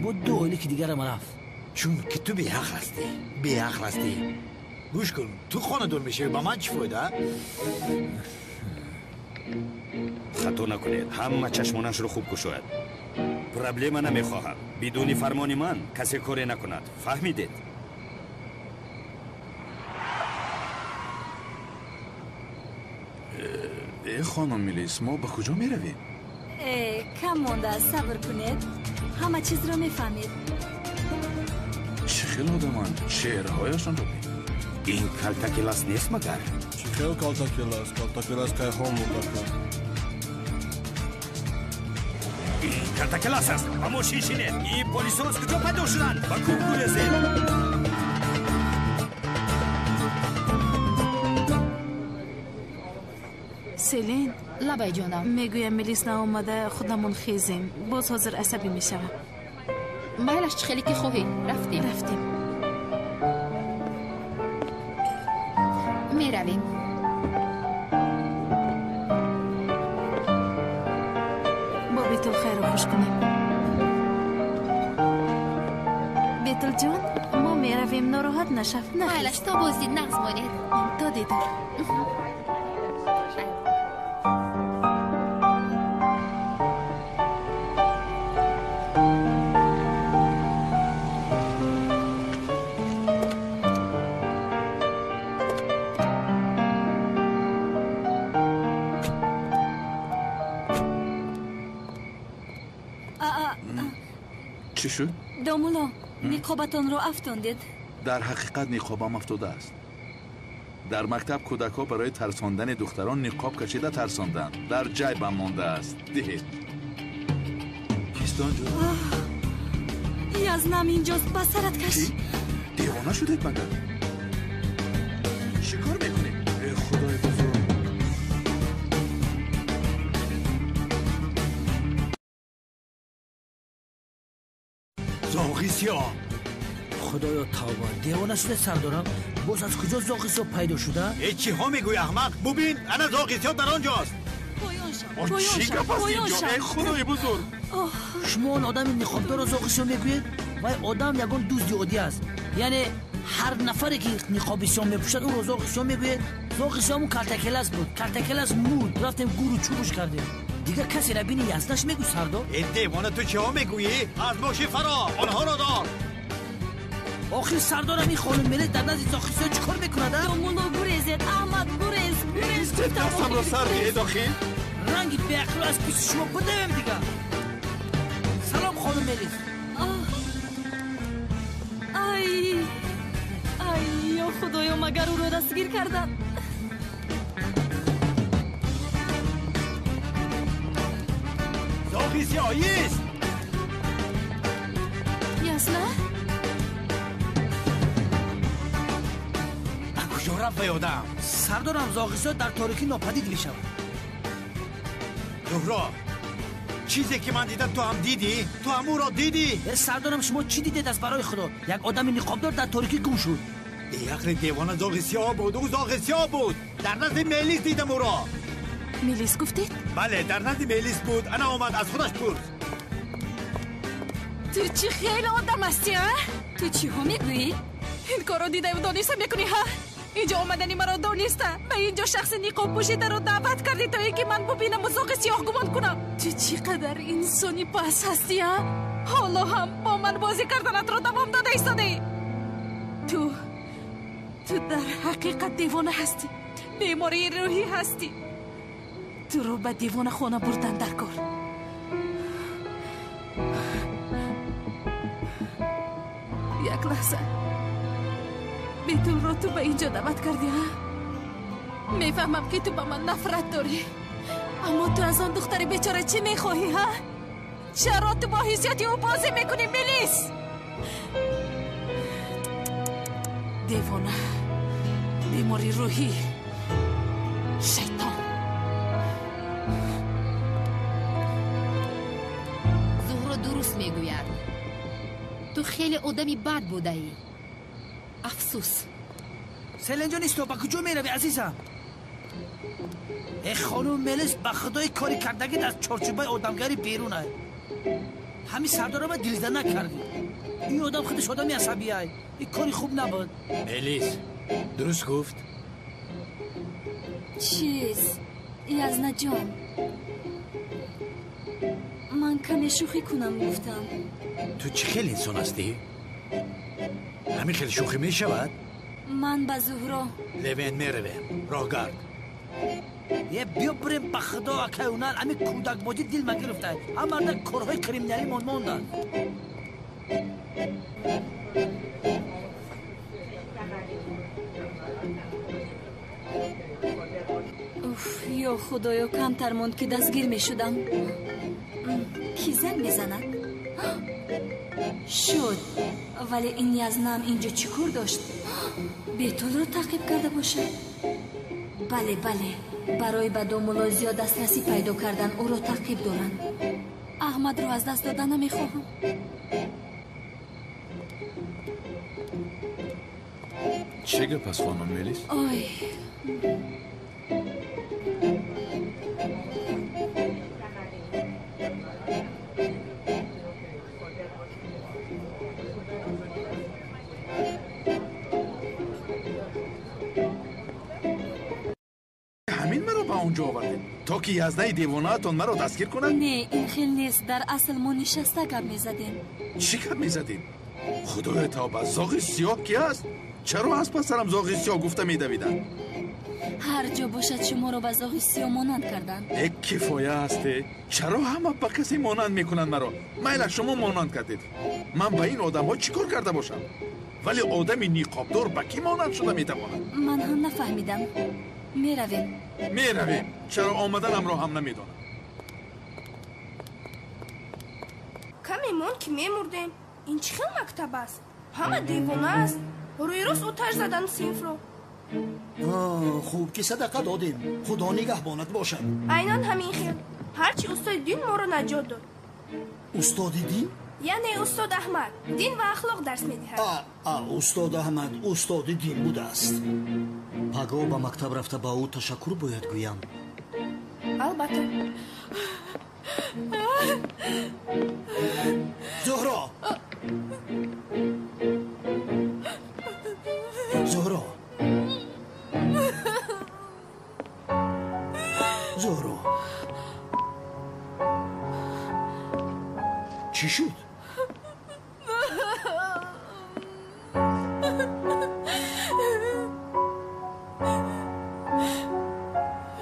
C: با دو عائله که دیگرم رفت.
B: چون که تو بی حق هستی. بی حق هستی. گوش کن تو خانه دار میشه با من چی فایده؟
Q: خطا نکنید. همه چشمانش رو خوب گشاید. پرابلم نمیخواهم. بدون فرمان من کسی کاری نکند. فهمیدید؟
F: خانم میلیس ما به کجا میرویم؟
L: کم مونده صبر کنید. همه چیز رو میفهمید.
F: چه خیلی آدمان شعرهایشان رو بید.
Q: این کلتاکلاس نیست مگر؟
R: چه خیلی کلتاکلاس که هم مونده.
Q: این کلتاکلاس است. اما شیشینه. این پولیس ها از کجا پیدا شدن؟ با کوب گورزه.
H: سیلین
P: لبای جانم
H: میگویم میلیس ناآمده خودمون خیزیم. باز حاضر عصبی میشوم.
P: میلش خیلی که خواهی. رفتیم میرویم.
H: با بیتل خیر و خوش کنیم. بیتل جان ما میرویم. ناراحت نشف.
P: میلش تا بازدید نقص مانید.
H: تا دیدار.
F: چی شد؟
L: دامولا نقابتان رو افتاندید؟
F: در حقیقت نقابم افتاده است. در مکتب کودک‌ها برای ترساندن دختران نقاب کشیده ترساندند. در جیبم مانده است. دهید. کیست آنجا؟
L: یزنم اینجاست. بسرت کش.
F: چی؟ دیوانه شدید مگر؟ چی کار میکنید؟ خدای بزرگ.
B: زاغیسیا
C: خدایا توبه. دیوانه شده سردارم. باز از کجا زاغیسیا پیدا شده؟
B: چی ها میگوی احمق؟ ببین انا زاغیسیا در آنجاست.
F: چی گپ است اینجا؟ ای خدای بزرگ.
C: شما اون آدم نقابدار زاغیسیا میگوید؟ وای آدم یگان دوست عادی است. یعنی هر نفری که نقابیسیا میپوشد اون رو زاغیسیا میگوید. زاغیسیامون کلتاکلاس بود. کلتاکلاس مود. رفتیم گورو چوبش کردیم. دیگه کسی را بینی یزدش میگو سردار؟
B: این دیوانه تو چه ها میگویی؟ از ماشی فرا آنها را دار.
C: آخر سردار همی خانم ملت در نزد زاخیسیان چی کار میکنه ده؟
L: مولا گریزید احمد گریز
B: دستم را سر بیه داخل
C: رنگی به اخلو از پیش شما بدویم دیگه. سلام خانم ملت.
L: ای یا خدایا مگر او رو دستگیر کردن.
B: زاخیسی آییست
L: یاسنا
B: کجا رفت بیادم؟
C: سردارم زاخیسیان در تاریکی ناپدید میشود.
B: زهرا چیزی که من دیدم تو هم دیدی؟ تو هم او را دیدی؟
C: سردارم شما چی دیدید از برای خدا؟ یک آدم نقابدار در تاریکی گم شد.
B: یقل دیوانه زاخیسیان بود. او زاخیسیان بود. در نزد میلیس دیدم او را.
L: میلیس گفتید؟
B: بله در نزد میلیس بود. انا آمد از خودش پرس.
L: تو چی خیلی آدم هستی ها؟ تو چی ها میگویی؟ این کار رو دیده و دانسته میکنی ها؟ اینجا آمدنی مرا دانسته به اینجا شخص نقاب پوشیده رو دعوت کردی تا اینکه من ببینم و زاغ سیاه گمان کنم. تو چقدر انسانی پس هستی ها؟ حالا هم با من بازی کردنت رو دوام داده ایستادی. تو در حقیقت دیوانه هستی. بیماری روحی هستی. تو رو به دیوانه خانه بردن در کار. یک لحظه بیتون رو تو به اینجا دعوت کردی ها؟ میفهمم که تو به من نفرت داری، اما تو از آن دختر بیچاره چی میخواهی ها؟ چرا تو با حیثیتی او بازی میکنی میلیس؟ دیوانه، بیماری روحی، شیطان.
P: زهرا درست میگوید. تو خیلی آدمی بد بوده ای. افسوس.
C: سلنجا نیست تو با کجا میروی عزیزم؟ ای خانم ملیس به خدای کاری کردگی از چارچوبای آدمگری بیرونه. همین سردار را دلیزده نکردی. این آدم خودش آدمی عصبیه. این کاری خوب نبود.
B: ملیس درست گفت؟
L: چیز یزنا جان، من کمی شوخی کنم گفتم.
B: تو چه خیلی انسان هستی؟ همین خیلی شوخی می شود؟
L: من به زهرا
B: لوین می رویم راه گرد.
C: یه بیا بریم به خدا اکیونال همین کودک بازی دل ما گرفته. هم مرده کارهای کریمینالی موندن.
L: اوف یا خدایا کمتر موند که دستگیر می شدم. کی زنگ میزند؟ شد، ولی این یزنم اینجا چی کار داشت؟ بیتول رو تعقیب کرده باشه؟ بله برای به دامولا زیاد دسترسی پیدا کردن او رو تعقیب دارن. احمد رو از دست دادن نمیخواهم.
F: چه گپ است خانم میلیس؟
L: آی
F: همین مرا به اونجا آوردید تا که یزده دیوانه‌تان مرا دستگیر کنند؟
L: نه این خیلی نیست. در اصل ما نشسته گپ میزدیم.
F: چی گپ میزدید؟ خدای توبه، زاغ سیاه کی است؟ چرا از پسرم زاغ سیاه گفته میدویدند؟
L: هر جا باشد شما رو به زاغ سیاه مانند کردن.
F: یک کفایه هسته؟ چرا همه با کسی مانند میکنند مرا؟ میل شما مانند کردید. من به این آدم ها چی کار کرده باشم؟ ولی آدمی نقابدار به کی مانند شده میتواند؟
L: من هم نفهمیدم.
F: میرویم. چرا آمدنم را هم نمیدانم.
N: کمی مون که میمردیم. این چه خیلی مکتب است؟ همه دیوانه است. روی روز اوتش زدن صنف رو.
A: خوب که صدقه دادیم. خدا نگهبانت باشد.
N: اینان همین خیل. هرچی استاد دین ما رو نجات داد.
A: استاد دین؟
N: یعنی استاد احمد دین و اخلاق درس میدهد.
A: استاد احمد استاد دین بوده است.
K: پگاه به مکتب رفته با او تشکر باید گویم.
N: البته.
A: زهرا
B: چی شد؟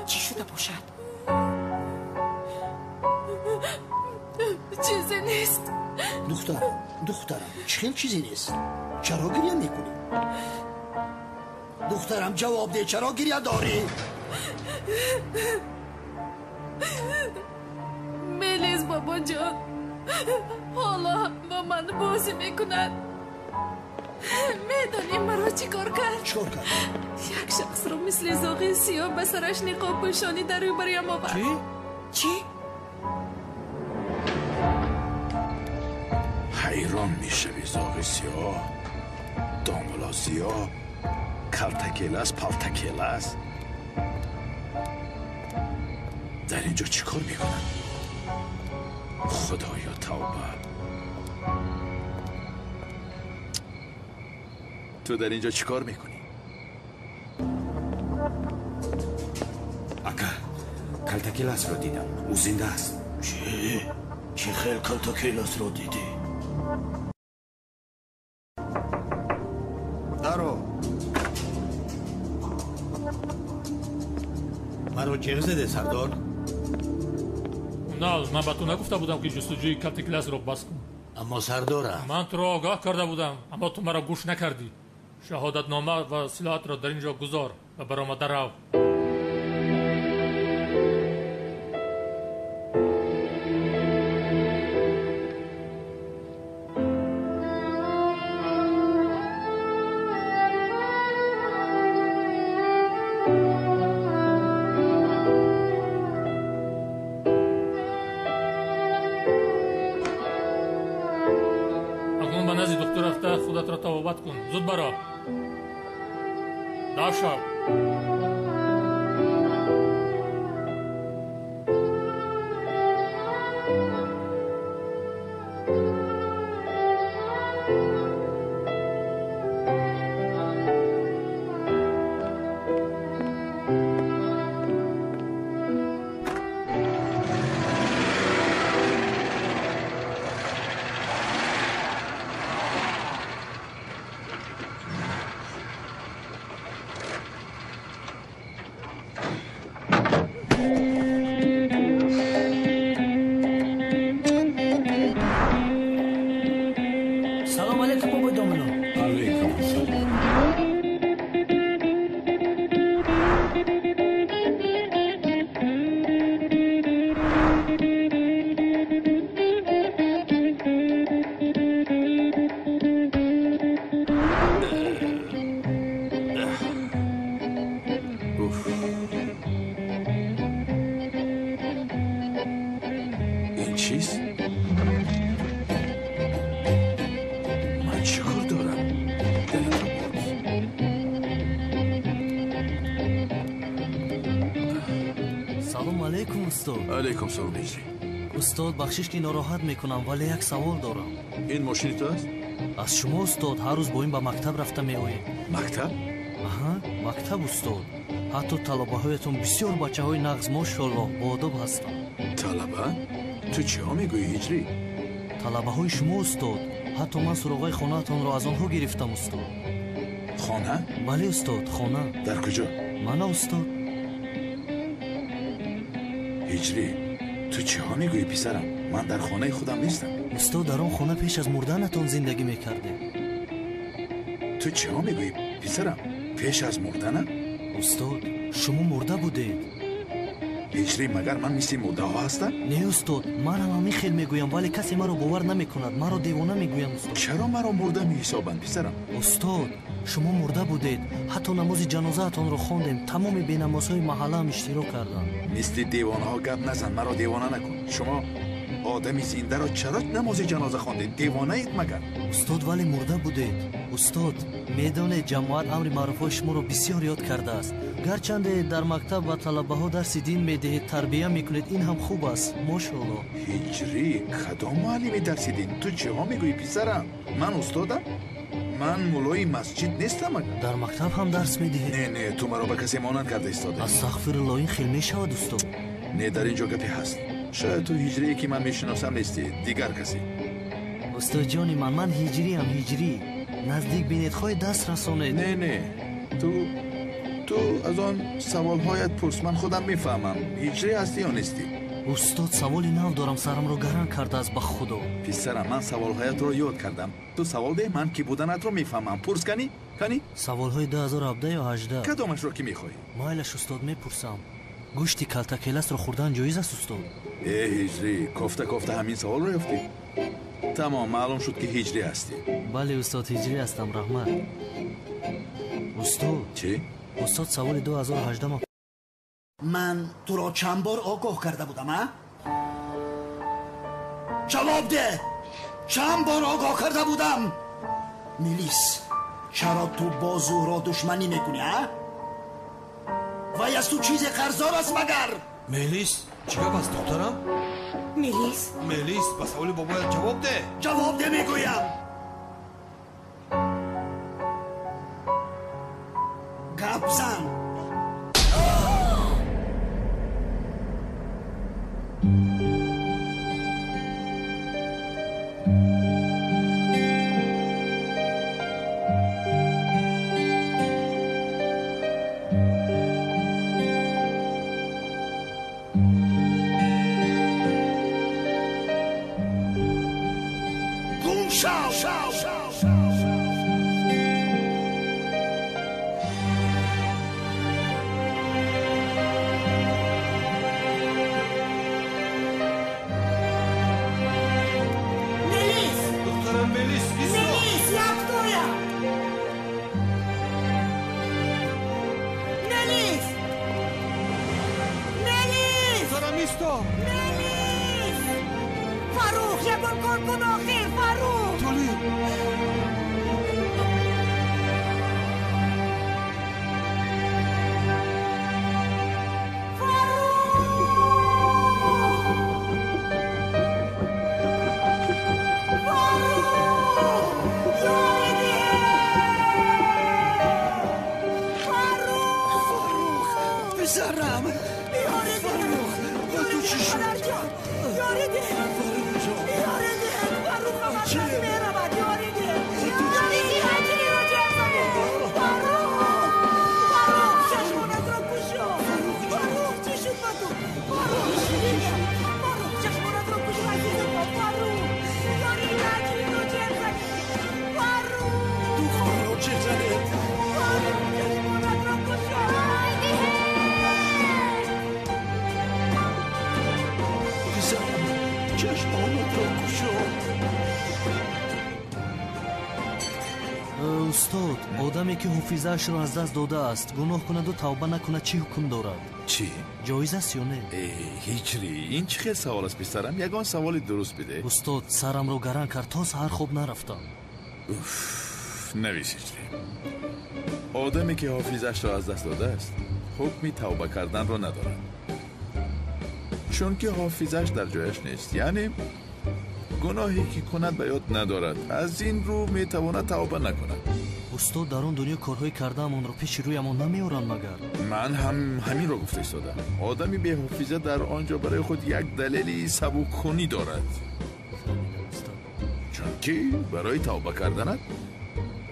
H: چی شده باشد؟
L: چیزی نیست.
A: دخترم چه چیزی نیست؟ چرا گریه میکنی؟ دخترم جواب ده، چرا گریه داری؟
L: میلیز بابا جان، حالا با من بازی میکند. میدانی مرا چی کار کرد؟
A: چی کار کرد؟
L: یک شخص رو مثل زاغی سیاه به سرش نقاب پوشانی در روبرویم آورد.
H: چی؟
F: حیران میشوی زاغ سیاه، دامبلا سیاه، کلتکیل است، پلتکیل است. در اینجا چی کار میکنن؟ خدایا توبه. تو در اینجا چی کار میکنی؟
Q: اکا کلتکیلاس رو دیدم، او زنده است.
K: چی خیل کلتکیلاس رو دیدی؟
B: دارو مرا چه زده سردار؟
G: نه من به تو نگفته بودم که جستجوی کلتکیلاس رو بس کن.
B: اما سردارم
G: من تو را آگاه کرده بودم اما تو مرا گوش نکردی. شهادت نامه و سلاحت را در اینجا گذار و برآمده رو. خودت را توبت کن. زود برا. داو شو.
F: علیکم سلام هجری.
K: استاد بخشش که ناراحت میکنم ولی یک سوال دارم.
F: این ماشین تو است؟
K: از شما استاد هر روز با این به مکتب رفته میآیید؟
F: مکتب؟
K: آها مکتب استاد. حتی طلبه هایتون بسیار بچه های نغز ماشاءالله با ادب هستند.
F: طلبه؟ تو چی ها میگویی هجری؟
K: طلبه های شما استاد. حتی من سراغای خانه تان را از آنها گرفتم استاد.
F: خانه؟
K: بله استاد خانه.
F: در کجا؟
K: من استاد.
F: هجری تو چی ها میگویی پسرم؟ من در خانه خودم نیستم.
K: استاد در آن خانه پیش از مردنتان زندگی میکرده.
F: تو چی ها میگویی پسرم؟ پیش از مردنم؟
K: استاد شما مرده بودید.
F: هجری مگر من مثل مرده ها هستم؟
K: نه استاد من هم همین خیل میگویم ولی کسی مرا باور نمیکند. مرا دیوانه میگویم استاد.
F: چرا مرا مرده میحسابند پسرم؟
K: استاد شما مرده بودید. حتی نماز جنازه اتان رو خواندیم. تمام بینمازهای محله هم اشتراک کردند.
F: مثل دیوانه ها گپ نزن. مرا دیوانه نکن. شما آدمی زنده را چرا نماز جنازه خواندید؟ دیوانه اید مگر؟
K: استاد ولی مرده بودید. استاد میدان جماعت امر معروف شما رو بسیار یاد کرده است. گرچند در مکتب و طلبه ها درس دین میدهید تربیه میکنید این هم خوب است ماشاءالله.
F: هجری کدام معلمی درس دین؟ تو چه ها میگویی پسرم؟ من استادم؟ من مولای مسجد نیستم مگر؟
K: در مکتب هم درس میدهید؟
F: نه تو مرا به کسی مانند کرده استاد.
K: استغفرالله این خیلی میشود استاد.
F: نه در اینجا گپی هست. شاید تو هجری که من میشناسم نیستی، دیگر کسی.
K: استاد جانی من هیجری هم هیجری نزدیک بینید خواهی دست رسانید.
F: نه تو از آن سوال هایت پرس، من خودم میفهمم هیجری هستی یا نیستی.
K: استاد سوالی نو دارم، سرم رو گرم کرده از به خدا.
F: پسرم من سوال هایت رو یاد کردم، تو سوال ده، من کی بودنت رو میفهمم. پرس کنی؟
K: سوال های 2017 یا 18
F: کدامش رو کی میخوایی؟
K: مایلش استاد میپرسم. گوشتی کلتکلس رو خوردن جایز است استاد؟
F: هیجری کفته همین سوال رو یافتی؟ تمام معلوم شد که هیجری هستی.
K: بله استاد هیجری هستم. رحمت استاد.
F: چی؟
K: استاد سوال 2018
B: من تو را چند بار آگاه کرده بودم ها؟ جواب ده. چند بار آگاه کرده بودم؟ میلیس چرا تو با زهرا دشمنی میکنی ها؟ و از تو چیز قرضدار است مگر؟
R: میلیس چی گپ است دخترم؟
H: میلیس
R: به سوال بابایت جواب ده
B: میگویم. گپ زن.
K: استاد آدمی که حفیظه‌اش رو از دست داده است گناه کند و توبه نکند چی حکم دارد؟
F: چی؟
K: جایز است یا نه؟
F: هیچری این چه خیلی سوال است پسرم، یگان سوال درست بده.
K: استاد سرم رو گرم کرد تا سحر خوب نرفتم.
F: نویس هیچری. آدمی که حافظش را از دست داده است حکمی توبه کردن را ندارد، چون که حافظش در جایش نیست، یعنی گناهی که کند به یاد ندارد، از این رو میتواند توبه نکند.
K: استاد در اون دنیا کارهای کردم اون رو پیش رویمون نمیارن مگر؟
F: من هم همین رو گفته ایستادم. آدمی به حافظه در آنجا برای خود یک دلیلی سبک‌کنی دارد، چون که برای توبه کردنت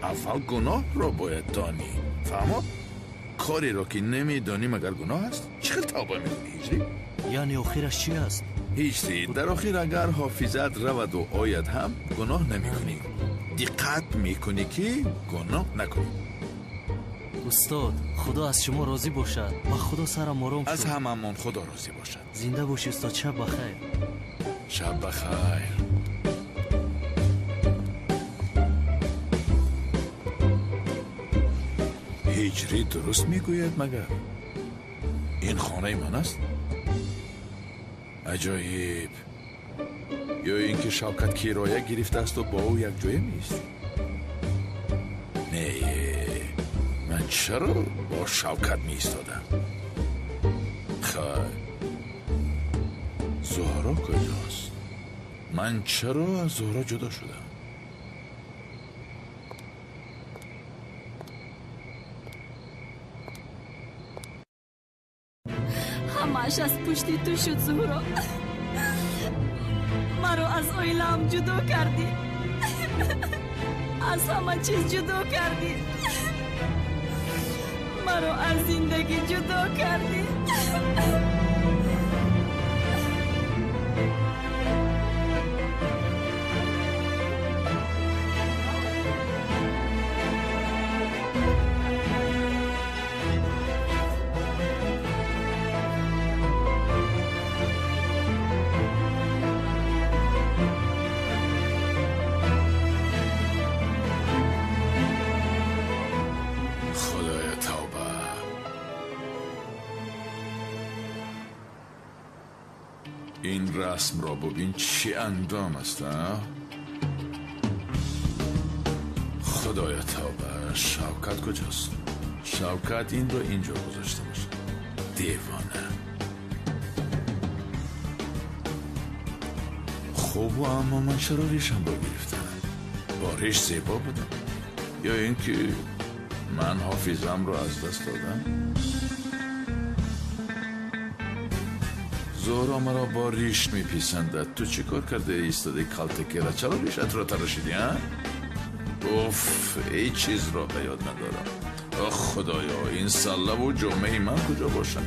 F: اول گناه را باید دانی. فهمو؟ کاری را که نمیدانی مگر گناه است چقدر توبه میکنی هیچی؟
K: یعنی آخرش چی است؟
F: هیچی. در آخر اگر حافظت رود و آید هم گناه نمیکنی، دقت میکنی که گناه نکنی.
K: استاد خدا از شما راضی باشد و خدا سرم آرام شد.
F: از هممون خدا راضی باشد.
K: زنده باشی استاد. شب بخیر.
F: شب بخیر. هیجری درست میگوید مگر؟ این خانه من است؟ عجایب. یا اینکه شوکت کرایه گرفته است و با او یک جای میست؟ نه، من چرا با شوکت میستادم؟ خیر، زهرا کجاست؟ من چرا از زهرا جدا شدم؟
L: همش از پشتی تو شد زهرا. مرا از اویلم جدا کردی. از همه چیز جدا کردی، مرا از زندگی جدا کردی.
F: این رسم را ببین چی اندام است. خدایا توبه. شوکت کجاست؟ شوکت این رو اینجا گذاشته باشه. دیوانه. خوب و اما من چرا ریشم رو گرفتم؟ با ریش زیبا بودم یا اینکه من حافظم رو از دست دادم؟ زهرا مرا با ریش میپیسندد. تو چی کار کرده ایستاده کالتکی را؟ چرا ریشت را تراشیدی ها؟ اوف، ای چیز را به یاد ندارم. خدایا این سله و جامعه من کجا باشم؟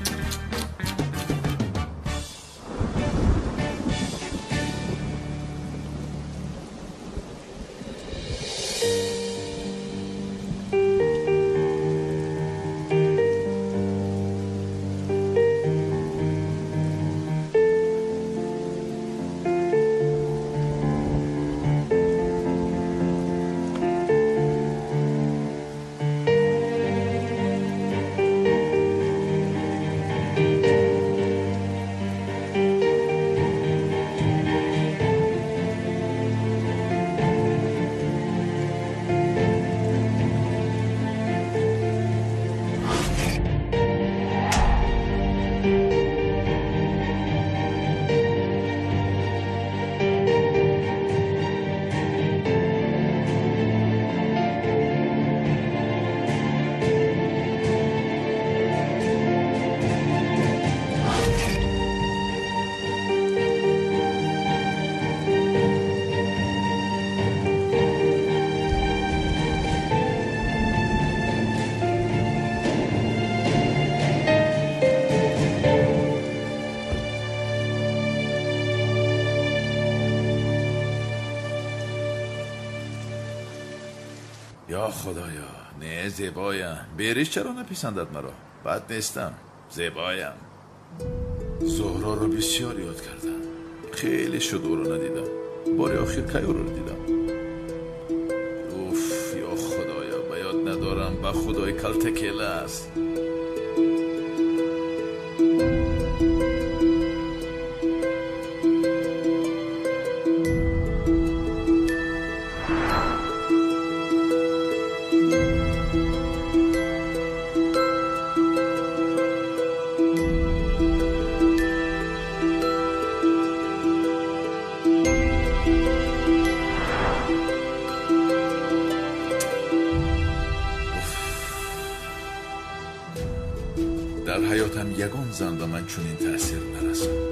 F: یا خدایا، نه زیبایم. بریش چرا نپیسندد مرا؟ بد نیستم، زیبایم. زهرا رو بسیار یاد کردم. خیلی شد او رو ندیدم. بار آخر کی او رو دیدم؟ اوف، یا خدایا به یاد ندارم. به خدای کلتکیله است. در حیاتم یگان زن به من چنین تأثیر نرساند.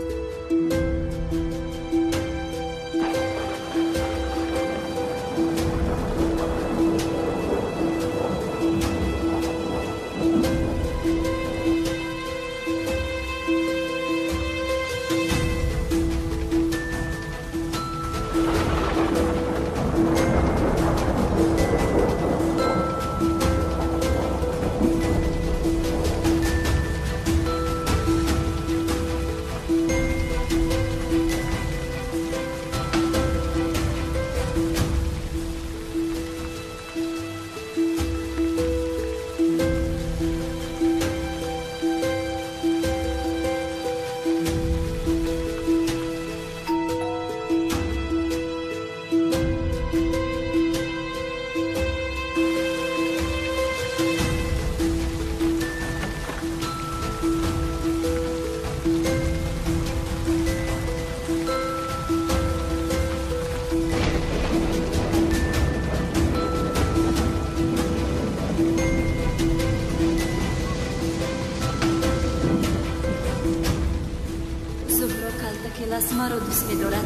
L: مرا دوست می‌دارد.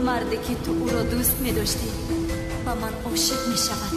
L: مردی که تو او را دوست می‌داشتی
S: ба ман ошиқ мешавад.